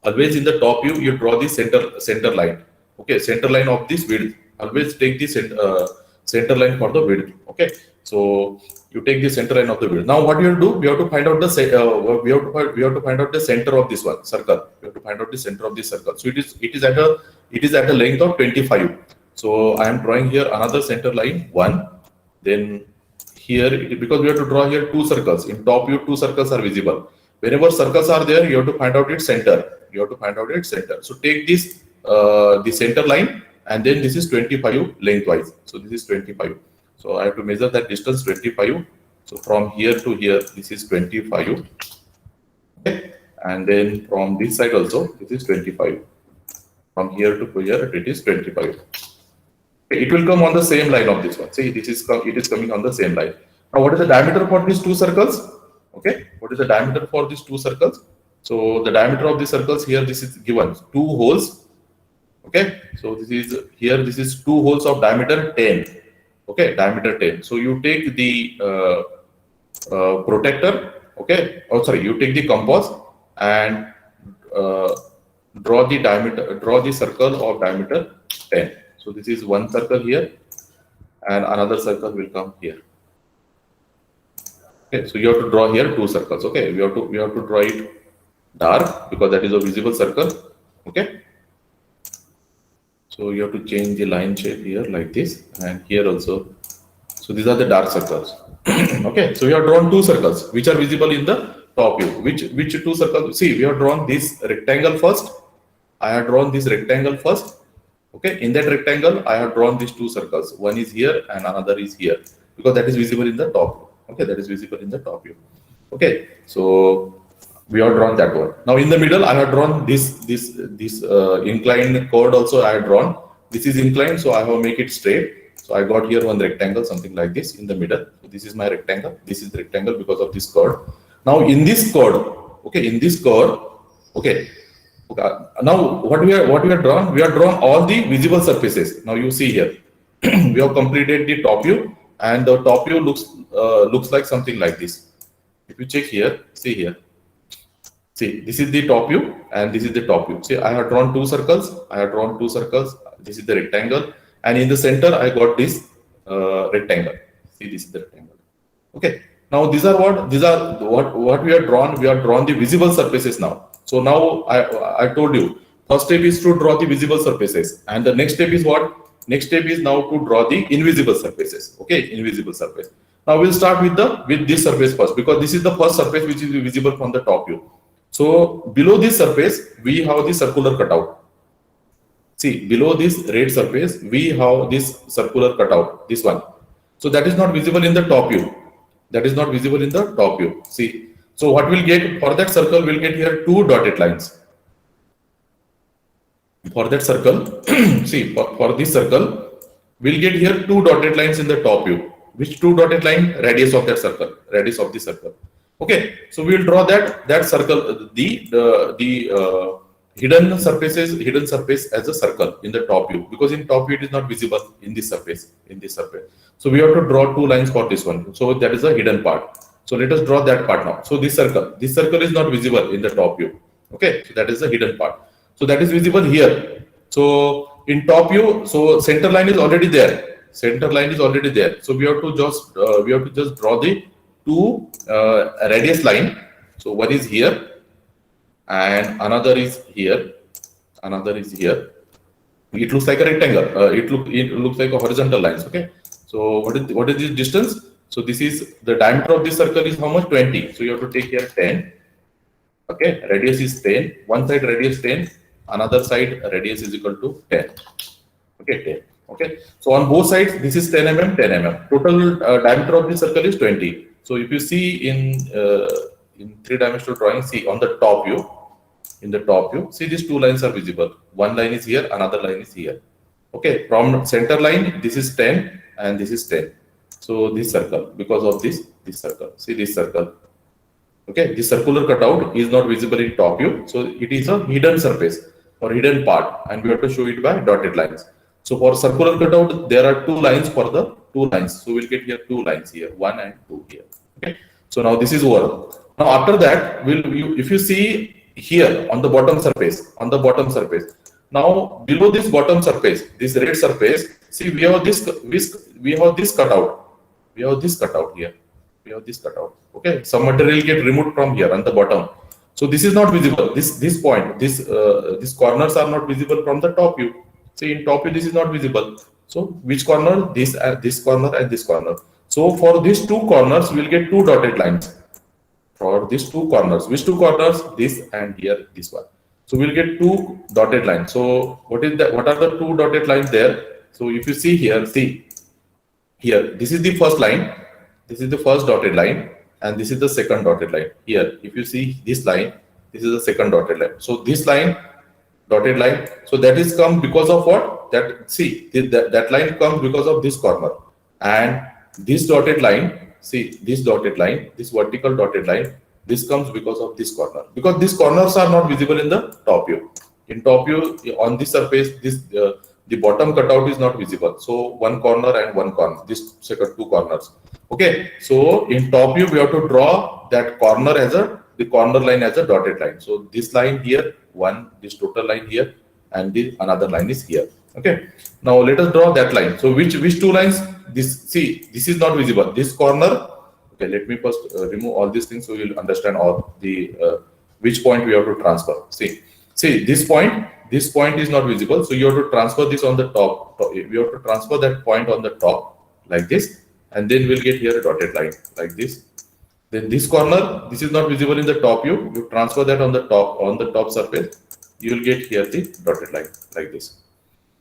you draw the center line. Okay, center line of this width. Always take the center line for the width. Okay, so you take the center line of the width. Now what you do? We have to find out the center of this one circle. We have to find out the center of this circle. So it is at a length of 25. So I am drawing here another center line 1. Then here, because we have to draw here two circles. In top view, two circles are visible. Whenever circles are there, you have to find out its center. So take this the center line, and then this is 25 lengthwise. So this is 25. So I have to measure that distance 25. So from here to here, this is 25. Okay, and then from this side also, this is 25. From here to here, it is 25. It will come on the same line of this one. See, it is coming on the same line. Now, what is the diameter for these two circles? Okay, what is the diameter for these two circles? So the diameter of the circles here, this is given 2 holes. Okay, so this is 2 holes of diameter 10. Okay, diameter 10. So you take the protractor. Okay, you take the compass and draw the circle of diameter 10. So this is one circle here, and another circle will come here. Okay, so you have to draw here 2 circles. Okay, we have to draw it dark because that is a visible circle. Okay, so you have to change the line shape here like this, and here also. So these are the dark circles. Okay, so we have drawn 2 circles which are visible in the top view. Which 2 circles? See, we have drawn this rectangle first. I have drawn this rectangle first. Okay, in that rectangle, I have drawn these 2 circles. One is here and another is here because that is visible in the top view. Okay, that is visible in the top view. Okay, so we have drawn that one. Now in the middle, I have drawn this inclined chord also. I have drawn. This is inclined, so I have make it straight. So I got here one rectangle, something like this in the middle. So this is my rectangle. This is the rectangle because of this chord. Now in this chord, okay. Now what we have drawn? We have drawn all the visible surfaces. Now you see here, we have completed the top view, and the top view looks like something like this. If you check here, see here. See, this is the top view and this is the top view. See, I have drawn 2 circles. This is the rectangle, and in the center I got this rectangle. See, this is the rectangle. Okay. Now these are what we have drawn. We have drawn the visible surfaces now. So now I told you, first step is to draw the visible surfaces, and the next step is what? Next step is now to draw the invisible surfaces. Okay, invisible surface. Now we'll start with this surface first, because this is the first surface which is visible from the top view. So below this surface, we have the circular cutout. See, below this red surface, we have this circular cutout, this one. So that is not visible in the top view. That is not visible in the top view. See, so what we'll get for that circle, we'll get here two dotted lines. For that circle, see, for this circle, we'll get here two dotted lines in the top view. Which two dotted line? Radius of that circle, radius of the circle. Okay, so we will draw that circle, the hidden surface as a circle in the top view, because in top view it is not visible in this surface. So we have to draw two lines for this one. So that is a hidden part. So let us draw that part now. So this circle is not visible in the top view. Okay, so that is the hidden part. So that is visible here. So in top view, so center line is already there. So we have to just draw the two radius line. So one is here and another is here. It looks like a rectangle. It looks like a horizontal lines. Okay. So what is this distance? So this is the diameter of this circle is how much? 20. So you have to take here 10. Okay. Radius is 10. One side radius 10. Another side radius is equal to 10. Okay. 10. Okay. So on both sides, this is 10 mm, 10 mm. Total diameter of this circle is 20. So if you see in three-dimensional drawing, see on the top view, see these two lines are visible. One line is here, another line is here. Okay. From center line, this is 10 and this is 10. So this circle, because of this circle, see this circle. Okay. This circular cutout is not visible in top view. So it is a hidden surface or hidden part, and we have to show it by dotted lines. So for circular cutout, there are two lines for the two lines. So we'll get here two lines here, 1 and 2 here. Okay. So now this is over. Now after that, if you see here on the bottom surface, now below this bottom surface, this red surface, see we have this cutout. We have this cutout here. Okay. Some material get removed from here on the bottom. So this is not visible. This point, these corners are not visible from the top view. See, in top view, this is not visible. So which corner? This corner and this corner. So for these two corners, we'll get two dotted lines. For these two corners, which two corners? This and here, this one. So we'll get two dotted lines. So what are the two dotted lines there? So if you see here, here, this is the first line. This is the first dotted line, and this is the second dotted line. Here, if you see this line, this is the second dotted line. So this line, dotted line, so that is come because of what? That line comes because of this corner, and this dotted line, see this dotted line, this vertical dotted line, this comes because of this corner, because these corners are not visible in the top view. In top view, on this surface, the bottom cutout is not visible. So one corner and one corner, this second two corners. Okay, so in top view, we have to draw that corner the corner line as a dotted line. So this line here, this total line here, and this another line is here. Okay. Now let us draw that line. So which two lines? This is not visible. This corner. Okay. Let me first remove all these things so you'll understand all the which point we have to transfer. See this point. This point is not visible. So you have to transfer this on the top. We have to transfer that point on the top like this, and then we'll get here a dotted line like this. Then this corner, this is not visible in the top view. You transfer that on the top surface. You will get here the dotted line like this.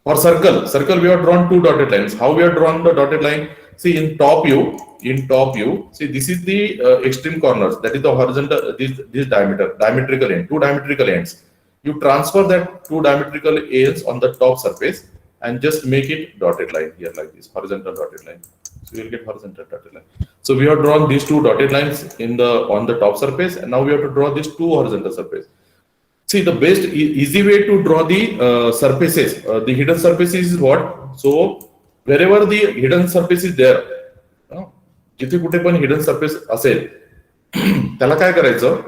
For circle, we have drawn two dotted lines. How we have drawn the dotted line? See in top view, see this is the extreme corners. That is the horizontal. This diametrical end, two diametrical ends. You transfer that two diametrical ends on the top surface and just make it dotted line here like this, horizontal dotted line. So you will get horizontal dotted line. So we have drawn these two dotted lines on the top surface, and now we have to draw these two horizontal surface. See, the best easy way to draw the surfaces, the hidden surfaces is what? So wherever the hidden surface is there, जिथे कुठे पण hidden surface असेल, त्याला काय करायचं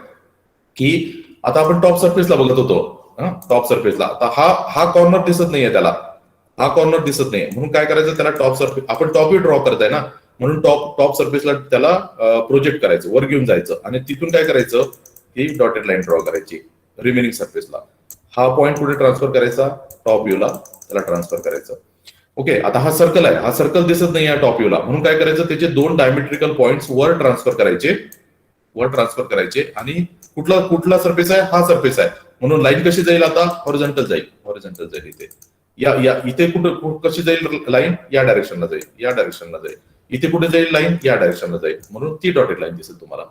की आता आपण टॉप सरफेसला बघत होतो, टॉप सरफेसला आता हा कॉर्नर दिसत नाहीये, त्याला हा कॉर्नर दिसत नाहीये, म्हणून काय करायचं, त्याला टॉप सरफेस आपण टॉप व्ह्यू ड्रॉ करताय ना, म्हणून टॉप सरफेसला त्याला प्रोजेक्ट करायचं, वर घेऊन जायचं आणि तिथून काय करायचं की डॉटेड लाईन ड्रॉ करायची रिमेनिंग सरफेसला. हा पॉइंट कुठे ट्रान्सफर करायचा, टॉप व्ह्यूला त्याला ट्रान्सफर करायचं. ओके, आता हा सर्कल आहे, हा सर्कल दिसत नाही या टॉप व्ह्यूला, म्हणून काय करायचं, त्याचे दोन डायमेट्रिकल पॉइंट्स वर ट्रान्सफर करायचे आणि कुठला कुठला सरफेस आहे, हा सरफेस आहे, म्हणून लाईन कशी जाईल, आता हॉरिझॉन्टल जाईल इथे. या इथे कुठं कशी जाईल लाईन, या डायरेक्शनला जाईल, इथे कुठे जाईल लाईन, या डायरेक्शनला जाईल, म्हणून ती डॉटेड लाईन दिसेल तुम्हाला.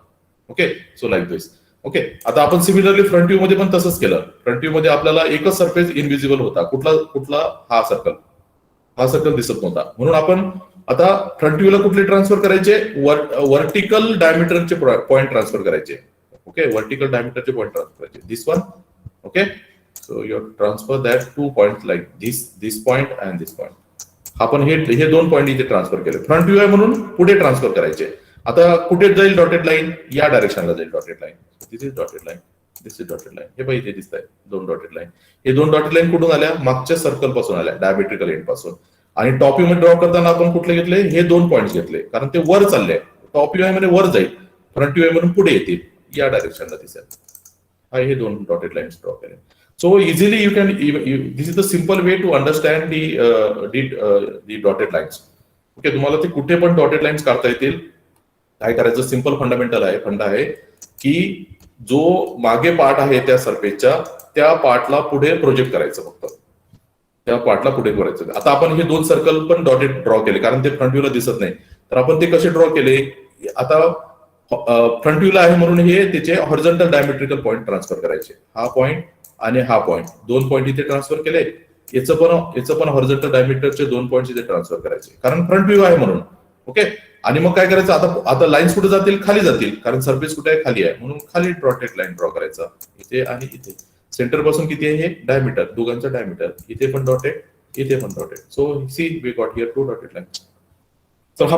Okay, so like this. Okay, आता आपण सिमिलरली फ्रंट व्ह्यू मध्ये पण तसंच केलं. फ्रंट व्ह्यू मध्ये आपल्याला एकच सरफेस इनव्हिजिबल होता, कुठला हा सर्कल दिसत नव्हता, म्हणून आपण आता फ्रंट व्ह्यूला कुठले ट्रान्सफर करायचे, वर्टिकल डायमीटरचे पॉइंट ट्रान्सफर करायचे. ओके, वर्टिकल डायमीटरचे पॉइंट ट्रान्सफर करायचे, this one. Okay, so you transfer that 2 point like this point and this point. आपण हे 2 पॉइंट इथे ट्रान्सफर केले. फ्रंट व्ह्यू आहे म्हणून पुढे ट्रान्सफर करायचे. आता कुठे जाईल डॉटेड लाईन, या डायरेक्शनला जाईल dotted line. This is dotted line, this is dotted line. हे इथे दिसत आहे 2 डॉटेड लाईन. हे 2 डॉटेड लाईन कुठून आल्या, मागच्या सर्कल पासून आल्या, डायमेट्रिकल एंड पासून. आणि टॉप व्ह्यू मध्ये ड्रॉ करताना आपण कुठले घेतले, हे 2 पॉइंट घेतले, कारण ते वर चालले. टॉप व्ह्यू मध्ये वर जाईल, फ्रंट व्ह्यू म्हणून पुढे येतील, या डायरेक्शनला दिसेल. हे 2 डॉटेड लाईन्स ड्रॉ केले. So easily you can, this is the simple way to understand the dotted lines. Okay, तुम्हाला ते कुठे पण डॉटेड लाईन्स काढता येतील. काय करायचं, सिंपल फंड आहे की जो मागे पार्ट आहे त्या सरफेसच्या, त्या पार्टला पुढे प्रोजेक्ट करायचं, फक्त त्या पार्टला पुढे करायचं. आता आपण हे 2 सर्कल पण डॉटेड ड्रॉ केले, कारण ते फ्रंट व्ह्यूला दिसत नाही, तर आपण ते कसे ड्रॉ केले. आता फ्रंट व्ह्यूला आहे म्हणून हे त्याचे हॉरिझॉन्टल डायमेट्रिकल पॉइंट ट्रान्सफर करायचे. हा पॉइंट आणि हा पॉइंट, 2 पॉइंट इथे ट्रान्सफर केले. याचं पण हॉरिझॉन्टल डायमीटरचे 2 पॉइंट इथे ट्रान्सफर करायचे, कारण फ्रंट व्ह्यू आहे म्हणून. ओके, आणि मग काय करायचं, आता लाईन्स कुठे जातील, खाली जातील, कारण सरफेस कुठे आहे, खाली आहे, म्हणून खाली डॉटेड लाईन ड्रॉ करायचा, इथे आणि इथे. सेंटर पासून किती आहे, हे डायमीटर, दोघांचं डायमीटर, इथे पण डॉटेड, इथे पण dotted. So see we got here 2 dotted line. तर हा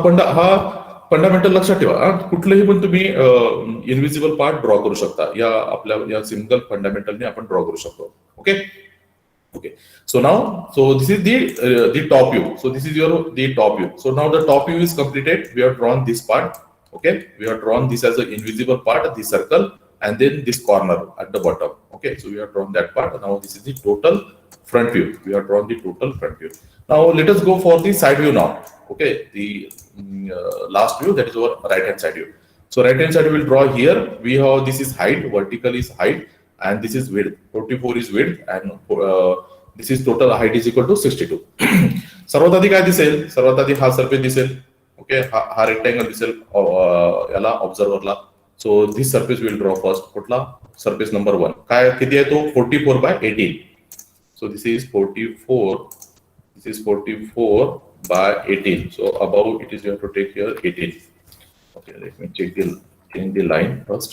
फंडामेंटल लक्षात ठेवा. कुठलेही पण तुम्ही इनव्हिजिबल पार्ट ड्रॉ करू शकता, या सिंगल फंडामेंटलने आपण ड्रॉ करू शकतो. Okay, so this is the top view. So this is the top view. So now the top view is completed. We have drawn this part. Okay, we have drawn this as an invisible part, the circle, and then this corner at the bottom. Okay, so we have drawn that part. Now this is the total front view. We have drawn the total front view. Now let us go for the side view now. Okay, the last view, that is our right hand side view. So right hand side we will draw here. We have, this is height, vertical is height, and this is width. 44 is width, and this is total height is equal to 62. सर्वात आधी काय दिसेल, सर्वात आधी हा surface दिसेल. Okay, हा rectangle दिसेल याला ऑब्झर्वरला. So this surface will draw first. कुठला सरफेस नंबर 1, काय किती आहे तो, 44/18. So this is 44/18. So above it is, you have to take here 18. Okay, let me change the line first.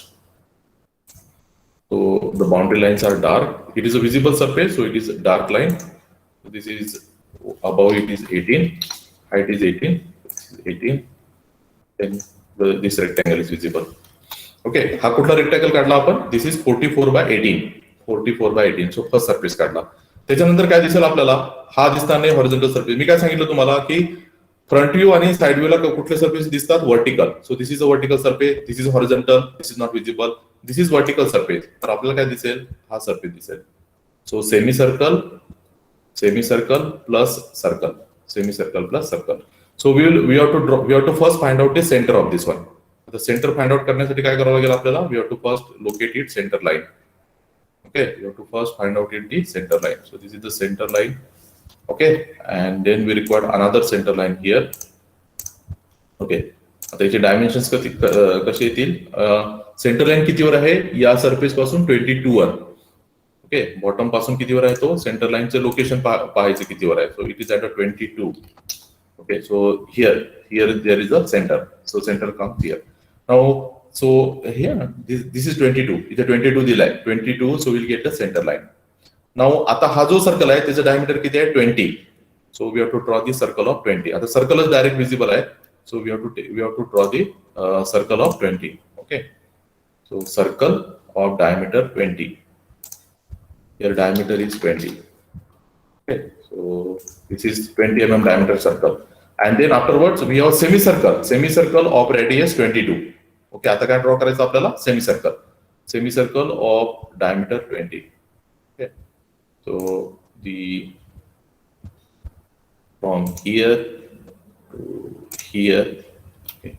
So the boundary lines are dark. It is a visible surface, so it is a dark line. So this is above, it is 18. Height is 18. This is 18. Then this rectangle is visible. Okay, हा कुठला rectangle काढला आपण, this is 44/18. 44/18. So first surface काढला. त्याच्यानंतर काय दिसेल आपल्याला, हा दिसणार नाही हॉरिझॉन्टल सरफेस. मी काय सांगितलं तुम्हाला की फ्रंट व्ह्यू आणि साइड व्ह्यूला कुठले सरफेस दिसतात, vertical. So this is a vertical surface, this is horizontal, this is not visible, this is vertical surface. तर आपल्याला काय दिसेल, हा सरफेस दिसेल. So semi circle plus circle, semi circle plus circle. So we have to first find out the centre of this one. आता centre find out करण्यासाठी काय करावं लागेल आपल्याला, we have to first locate it centre line. Okay, you have to first find out the center line. So this is the center line. Okay, and then we require another center line here. Okay, आता याचे dimensions कसे येतील, centre line कितीवर आहे, या surface पासून 22 वर. Okay, bottom पासून कितीवर आहे तो, सेंटर लाईनचं लोकेशन पाहायचं कितीवर आहे. So it is at 22. Okay, so here there is a center. So center comes here. Now so here this is 22, इथे 22 दिलाय, 22. so we'll get the center line. now आता हा जो सर्कल आहे त्याचं डायमीटर किती आहे, 20. so we have to draw the circle of 20. आता सर्कलच डायरेक्ट विजिबल आहे. so we have to draw the circle of 20. okay, so circle of diameter 20. here diameter is 20. okay, so this is 20 mm diameter circle. and then afterwards we have semicircle of radius 22. Okay, आता काय draw करायचं आपल्याला, semi circle of diameter 20. Okay, so the from here to here. Okay.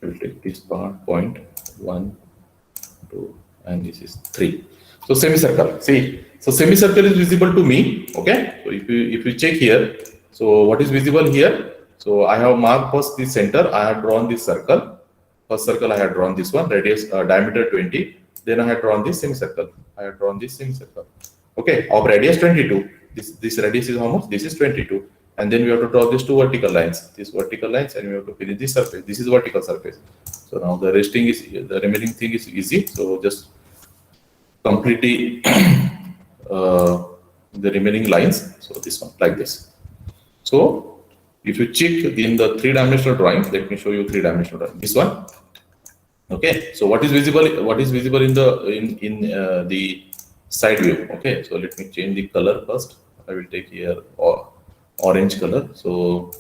We'll take this part, point 1, 2, and this is 3. So semicircle. See, so semicircle is visible to me. Okay. So if you check here, so what is visible here? So I have marked first the center. I have drawn this circle. First circle I had drawn this one, radius diameter 20. Then I had drawn this semicircle. I had drawn this semicircle. Okay, of radius 22. This radius is how much? This is 22. And then we have to draw these two vertical lines. These vertical lines, and we have to finish this surface. This is vertical surface. So now the remaining thing is easy. So just completely the remaining lines. So this one like this. So if you check in the 3-dimensional drawing, let me show you 3-dimensional drawing. This one. Okay. So what is visible? What is visible in the side view? Okay. So let me change the color first. I will take here orange color. So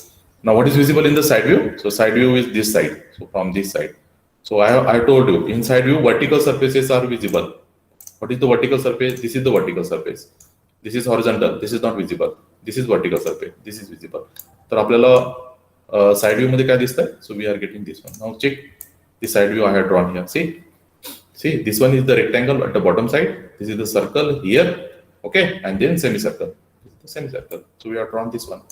now what is visible in the side view? So side view is this side. So from this side. So I told you in side view vertical surfaces are visible. What is the vertical surface? This is the vertical surface. This is horizontal. This is not visible. This is vertical surface. This is visible. तर आपल्याला side view मध्ये काय दिसतंय? So we are getting this one. Now check the side view I have drawn here. See, this one is the rectangle at the bottom side. This is the circle here. Okay, and then semicircle. This is the semicircle. So we have drawn this one.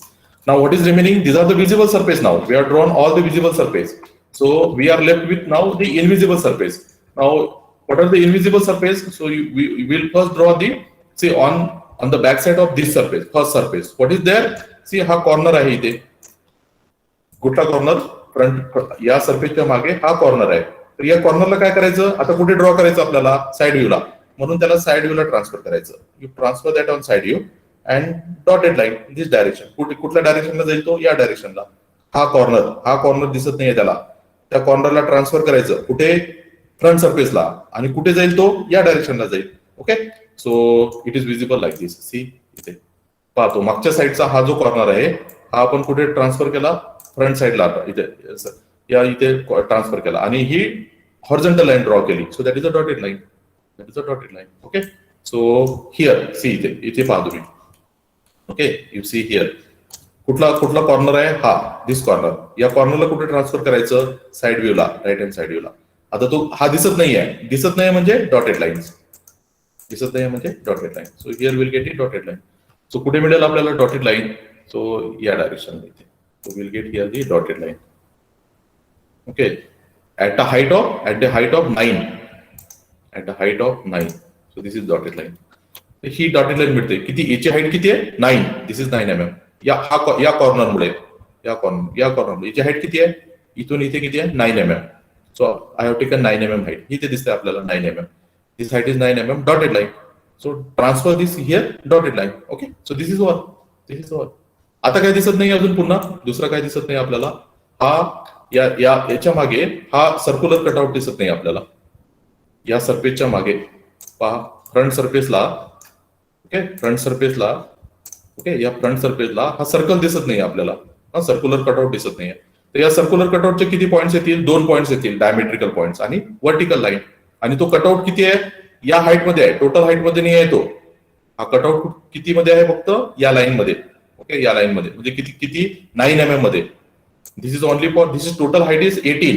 Now what is remaining? These are the visible surface now. We have drawn all the visible surface. So we are left with now the invisible surface. Now what are the invisible surface? So we will first draw the, see, on the back side of this surface, first surface. What is there? See, हा corner आहे इथे. कुठला corner? Front या सरफेसच्या मागे हा corner आहे. तर या कॉर्नरला काय करायचं? आता कुठे ड्रॉ करायचं आपल्याला? साइड व्ह्यूला. म्हणून त्याला साइड व्ह्यूला ट्रान्सफर करायचं. You transfer that on side view and dotted line in this direction. कुठल्या डायरेक्शनला जाईल तो? या डायरेक्शनला. हा कॉर्नर दिसत नाहीये त्याला. त्या कॉर्नरला ट्रान्सफर करायचं. कुठे? फ्रंट सरफेसला. आणि कुठे जाईल तो? या डायरेक्शनला जाईल. Okay. So it is visible like this. See इथे पाहतो मागच्या साईडचा हा जो कॉर्नर आहे हा आपण कुठे ट्रान्सफर केला? फ्रंट साईडला. इथे या इथे ट्रान्सफर केला आणि ही हॉरिझॉन्टल लाईन ड्रॉ केली. So that is a dotted line. Okay. So here see इथे पहा तुम्ही. Okay, you see here. कुठला कॉर्नर आहे? हा, दिस कॉर्नर. या कॉर्नरला कुठे ट्रान्सफर करायचं? साइड व्ह्यूला, राईट हँड साइड व्ह्यूला. आता तो हा दिसत नाहीये म्हणजे डॉटेड लाईन्स. दिसत नाही म्हणजे dotted line. So here will get it dotted line. So कुठे मिळेल आपल्याला डॉटेड लाईन? सो या डायरेक्शनला इथे. So will get here the dotted line. Okay. at the height of 9. So this is dotted line. He dotted line मिळते. किती? याची height किती आहे? 9. This is 9 mm. या कॉर्नरमुळे याची हाईट किती आहे? इथून इथे किती आहे? 9 mm. So I have taken 9 mm height. इथे दिसते आपल्याला 9 mm. This height is 9 mm dotted line. So transfer this here dotted line. Okay. So this is all. आता काय दिसत नाही अजून? पुन्हा दुसरा काय दिसत नाही आपल्याला? हा याच्या मागे हा सर्क्युलर कटआउट दिसत नाही आपल्याला. या सरफेसच्या मागे पहा, फ्रंट सरफेसला. ओके, या फ्रंट सरफेसला हा सर्कल दिसत नाही आपल्याला. हा सर्क्युलर कटआउट दिसत नाहीये. तर या सर्क्युलर कटआउटचे किती पॉइंट्स येतील? 2 पॉइंट्स येतील. डायमेट्रिकल पॉइंट्स आणि व्हर्टिकल लाईन. आणि तो कटआउट किती आहे? या हाईट मध्ये आहे. टोटल हाईट मध्ये नाही आहे तो. हा कटआउट किती मध्ये आहे? फक्त या लाईन मध्ये. ओके, या लाईन मध्ये म्हणजे किती? 9 mm मध्ये. This is only for, this is total height is 18.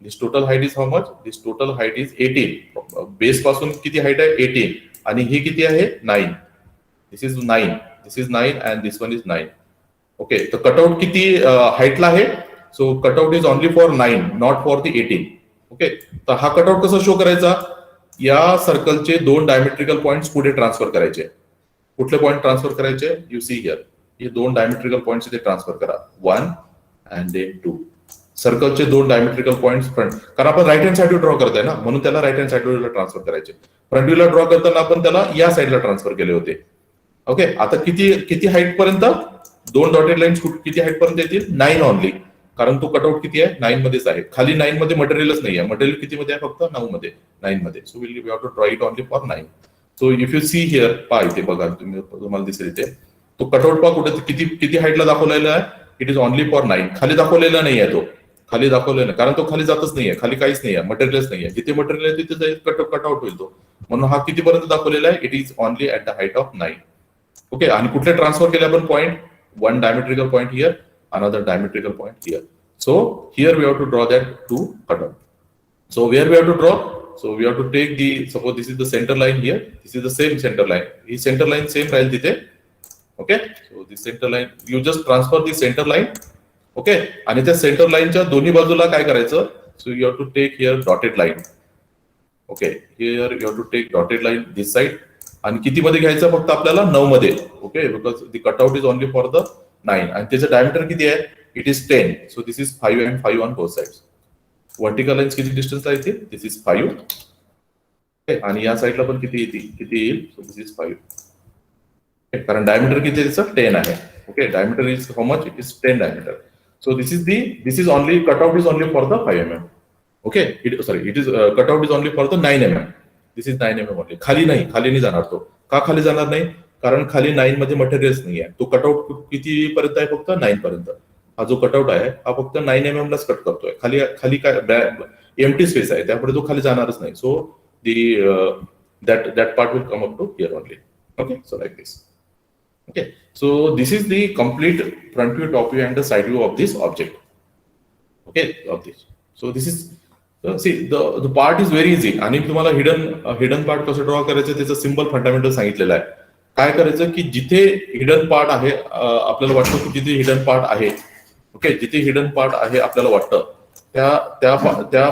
This total height is how much? This total height is 18. Base पासून किती हाईट आहे? 18. आणि ही किती आहे? 9. This is 9 and this one is 9. Okay. तर कटआउट किती हाईटला आहे? So cutout is only for 9, not for the 18. Okay. तर हा कटआउट कसा शो करायचा? या सर्कलचे 2 डायमेट्रिकल पॉइंट्स पुढे ट्रान्सफर करायचे. कुठले पॉइंट ट्रान्सफर करायचे? You see here. हे 2 डायमेट्रिकल पॉइंट्स इथे ट्रान्सफर करा. 1 and then 2. सर्कलचे 2 डायमेट्रिकल पॉइंट्स फ्रंट. कारण आपण right hand side view draw करताय ना, म्हणून त्याला राईट हँड साइड व्ह्यूला ट्रान्सफर करायचे. फ्रंट व्ह्यूला ड्रॉ करताना आपण त्याला या साइडला ट्रान्सफर केले होते. ओके. आता किती हाईट पर्यंत? 2 डॉटेड लाईन्स किती हाईट पर्यंत येतील? 9 ओनली. कारण तो कटआउट किती आहे? 9 मध्येच आहे. खाली 9 मध्ये मटेरियलच नाही आहे. मटेरियल किती मध्ये आहे? फक्त 9 मध्ये. So will you have to draw it only for 9. So if you see here, पहा इथे बघा तुम्हाला दिसेल इथे तो कटआउट पहा कुठे किती हाईटला दाखवलेला आहे? It is only for 9. खाली दाखवलेला नाही आहे तो. खाली दाखवलेलं नाही, कारण तो खाली जातच नाहीये, खाली काहीच नाहीये, मटेरियलच नाहीये. जिथे मटेरियल आहे तिथे कटआउट होईल तो. म्हणून हा कितीपर्यंत दाखवलेला आहे, it is only at the height of 9. Okay, आणि कुठले ट्रान्सफर केले आपण point, one diametrical point here, another diametrical point here. So here we have to draw that two cutout. So where we have to draw? So we have to take the, suppose this is the center line here, this is the same center line. This center line same राहील तिथे. Okay, so the center line, you just transfer the center line. Okay, आणि त्या center line च्या दोन्ही बाजूला काय करायचं? So you have to take here dotted line. Okay, here you have to take dotted line this side. आणि किती मध्ये घ्यायचं फक्त आपल्याला 9 मध्ये. Okay, because the cutout is only for the 9 आणि त्याचं diameter किती आहे? It is 10. So this is 5 and 5 on both sides. Vertical lines किती डिस्टन्सला येते, दिस इज 5. आणि या साईडला पण किती येईल, सो दिस इज 5. कारण डायमीटर किती आहे त्याचं, 10 आहे. Okay, diameter is how much, it is 10 diameter. So this is only cutout is only for the 5 mm. Okay, it is cutout is only for the 9 mm. This is 9 mm only. खाली नाही जाणार तो. का खाली जाणार नाही, कारण खाली 9 मध्ये मटेरियल्स नाही आहे. तो कटआउट किती पर्यंत आहे, फक्त 9 पर्यंत. हा जो कटआउट आहे हा फक्त 9 mm लाच कट करतोय. खाली काय एम्प्टी स्पेस आहे, त्यामुळे तो खाली जाणारच नाही. So that part will come up to here only. Okay, so like this. Okay, so this is the complete front view, top view and the side view of this object. Okay, of this. So this is see the part is very easy. आणि तुम्हाला hidden part कसं draw करायचं त्याचं simple fundamental सांगितलेलं आहे. काय करायचं की जिथे हिडन पार्ट आहे, आपल्याला वाटतं की जिथे हिडन पार्ट आहे, ओके, जिथे हिडन पार्ट आहे आपल्याला वाटतं त्या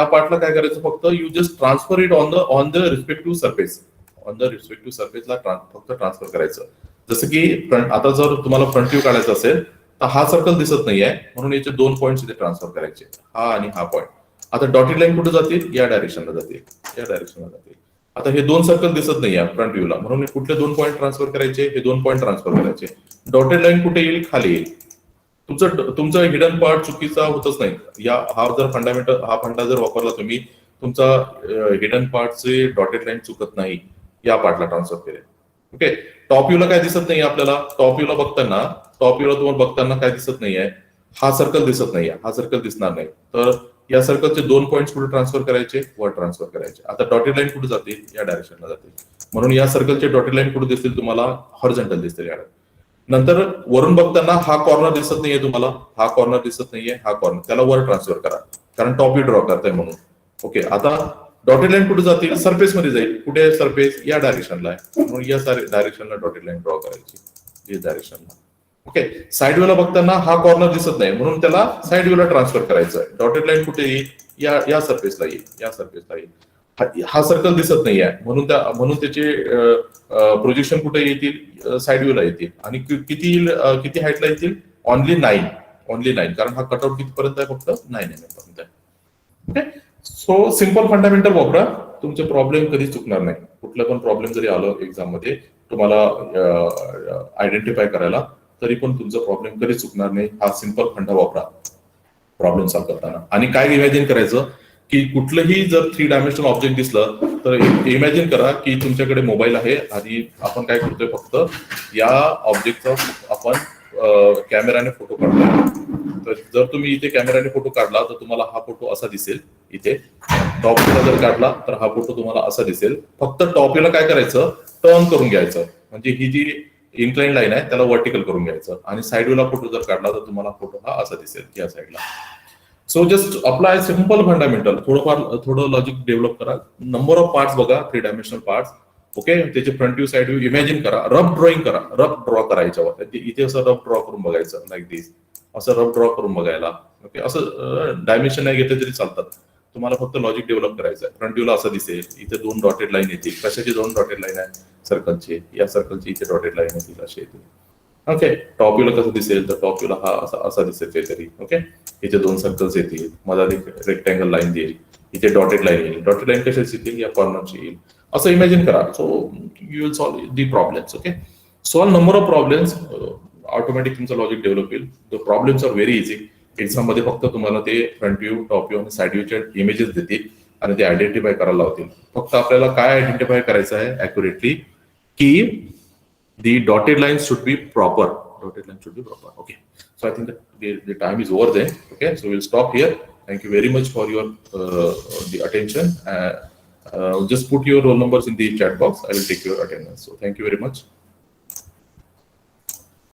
पार्टला काय करायचं, फक्त you just transfer it on the respective surface. On the respective सरफेसला फक्त ट्रान्सफर करायचं. जसं की आता जर तुम्हाला फ्रंट व्ह्यू काढायचा असेल तर हा सर्कल दिसत नाहीये, म्हणून याचे 2 पॉईंट इथे ट्रान्सफर करायचे, हा आणि हा पॉईंट. आता डॉटेड लाईन कुठे जातील, या डायरेक्शनला जातील. आता हे 2 सर्कल दिसत नाहीये फ्रंट व्ह्यूला, म्हणून कुठले 2 पॉईंट ट्रान्सफर करायचे, हे 2 पॉईंट ट्रान्सफर करायचे. डॉटेड लाईन कुठे येईल, खाली येईल. तुमचा हिडन पार्ट चुकीचा होतच नाही. हा फंडा जर वापरला तुम्ही, तुमचा हिडन पार्टचे डॉटेड लाईन चुकत नाही. या पार्टला ट्रान्सफर केले. ओके, टॉप व्ह्यूला काय दिसत नाही आपल्याला, टॉप व्ह्यूला तुम्हाला बघताना काय दिसत नाहीये, हा सर्कल दिसत नाहीये, हा सर्कल दिसणार नाही. तर या सर्कलचे 2 पॉईंट कुठे ट्रान्सफर करायचे, वर ट्रान्सफर करायचे. आता डॉटेड लाईन कुठे जातील, या डायरेक्शनला जातील. म्हणून या सर्कलचे डॉटेड लाईन कुठे दिसतील तुम्हाला, हॉरिझॉन्टल दिसतील. नंतर वरून बघताना हा कॉर्नर दिसत नाहीये तुम्हाला, हा कॉर्नर दिसत नाहीये, हा कॉर्नर, त्याला वर ट्रान्सफर करा, कारण टॉप व्ह्यू ड्रॉ करताय म्हणून. ओके, आता डॉटेड लाईन कुठे जातील, सरफेस मध्ये जाईल. कुठे सरफेस, या डायरेक्शनला आहे, म्हणून या डायरेक्शनला डॉटेड लाईन ड्रॉ करायची, या डायरेक्शनला. ओके, साइड व्ह्यूला बघताना हा कॉर्नर दिसत नाही, म्हणून त्याला साइड व्ह्यूला ट्रान्सफर करायचं आहे. डॉटेड लाईन कुठे येईल, या सरफेसला येईल. हा सर्कल दिसत नाही आहे, म्हणून त्याचे प्रोजेक्शन कुठे येतील, साइड व्ह्यूला येतील. आणि किती हाईटला येतील, ओनली 9, कारण हा कटआउट कितीपर्यंत आहे, फक्त 9 mm पर्यंत आहे. ओके, सो सिंपल फंडामेंटल वापरा, तुमचे प्रॉब्लेम कधी चुकणार नाही. कुठलं पण प्रॉब्लेम जरी आलं एक्झाम मध्ये तुम्हाला आयडेंटिफाय करायला, तरी पण तुमचा प्रॉब्लेम कधी चुकणार नाही. हा सिंपल फंडा वापरा प्रॉब्लेम सॉल्व्ह करताना. आणि काय इमॅजिन करायचं की कुठलंही जर 3 डायमेन्शनल ऑब्जेक्ट दिसलं तर इमॅजिन करा की तुमच्याकडे मोबाईल आहे. आधी आपण काय करतोय, फक्त या ऑब्जेक्टचा आपण कॅमेराने फोटो काढतोय. तर जर तुम्ही इथे कॅमेराने फोटो काढला तर तुम्हाला हा फोटो असा दिसेल. इथे टॉप व्ह्यूला जर काढला तर हा फोटो तुम्हाला असा दिसेल. फक्त टॉप व्ह्यूला काय करायचं, टर्न करून घ्यायचं, म्हणजे ही जी इन्क्लाइन लाईन आहे त्याला वर्टिकल करून घ्यायचं. आणि साइड व्ह्यूला फोटो जर काढला तर तुम्हाला फोटो हा असा दिसेल या साईडला. So just apply simple fundamental, थोडं लॉजिक डेव्हलप करा. नंबर ऑफ पार्ट्स बघा, 3 डायमेन्शनल पार्ट्स. ओके, त्याचे front view side view imagine करा, रफ ड्रॉइंग करा, रफ ड्रॉ करायच्यावर. इथे असं रफ ड्रॉ करून बघायचं, लाईक दिस, असं रफ ड्रॉ करून बघायला. ओके, असं डायमेन्शन नाही घेतले तरी चालतात. तुम्हाला फक्त लॉजिक डेव्हलप करायचं आहे. फ्रंट व्ह्यूला असं दिसेल, इथे 2 डॉटेड लाईन येतील. कशाची 2 डॉटेड लाईन आहे, सर्कलचे. या सर्कलची इथे डॉटेड लाईन येतील, असे येतील. ओके, टॉप व्ह्यूला कसं दिसेल, तर टॉप व्ह्यूला हा असा दिसेल काहीतरी. ओके, इथे 2 सर्कल्स येतील, मला रेक्टँगल लाईन देईल, इथे डॉटेड लाईन येईल. डॉटेड लाईन कशाची येतील, या कॉर्नरची येईल. असं इमॅजिन करा. So you will solve the problems. Okay, solve number of problems, automatic तुमचं लॉजिक डेव्हलप होईल. The problems are very easy. Exam मध्ये फक्त तुम्हाला ते फ्रंट व्ह्यू, टॉप व्ह्यू आणि साइड व्ह्यूचे इमेजेस देतील आणि ते आयडेंटिफाय करायला लावतील. फक्त आपल्याला काय आयडेंटिफाय करायचं आहे ऍक्युरेटली, की the dotted line should be proper. outline should be proper. Okay, so I think that the time is over there. Okay, so we'll stop here. Thank you very much for your the attention. Just put your roll numbers in the chat box. I will take your attendance. So thank you very much.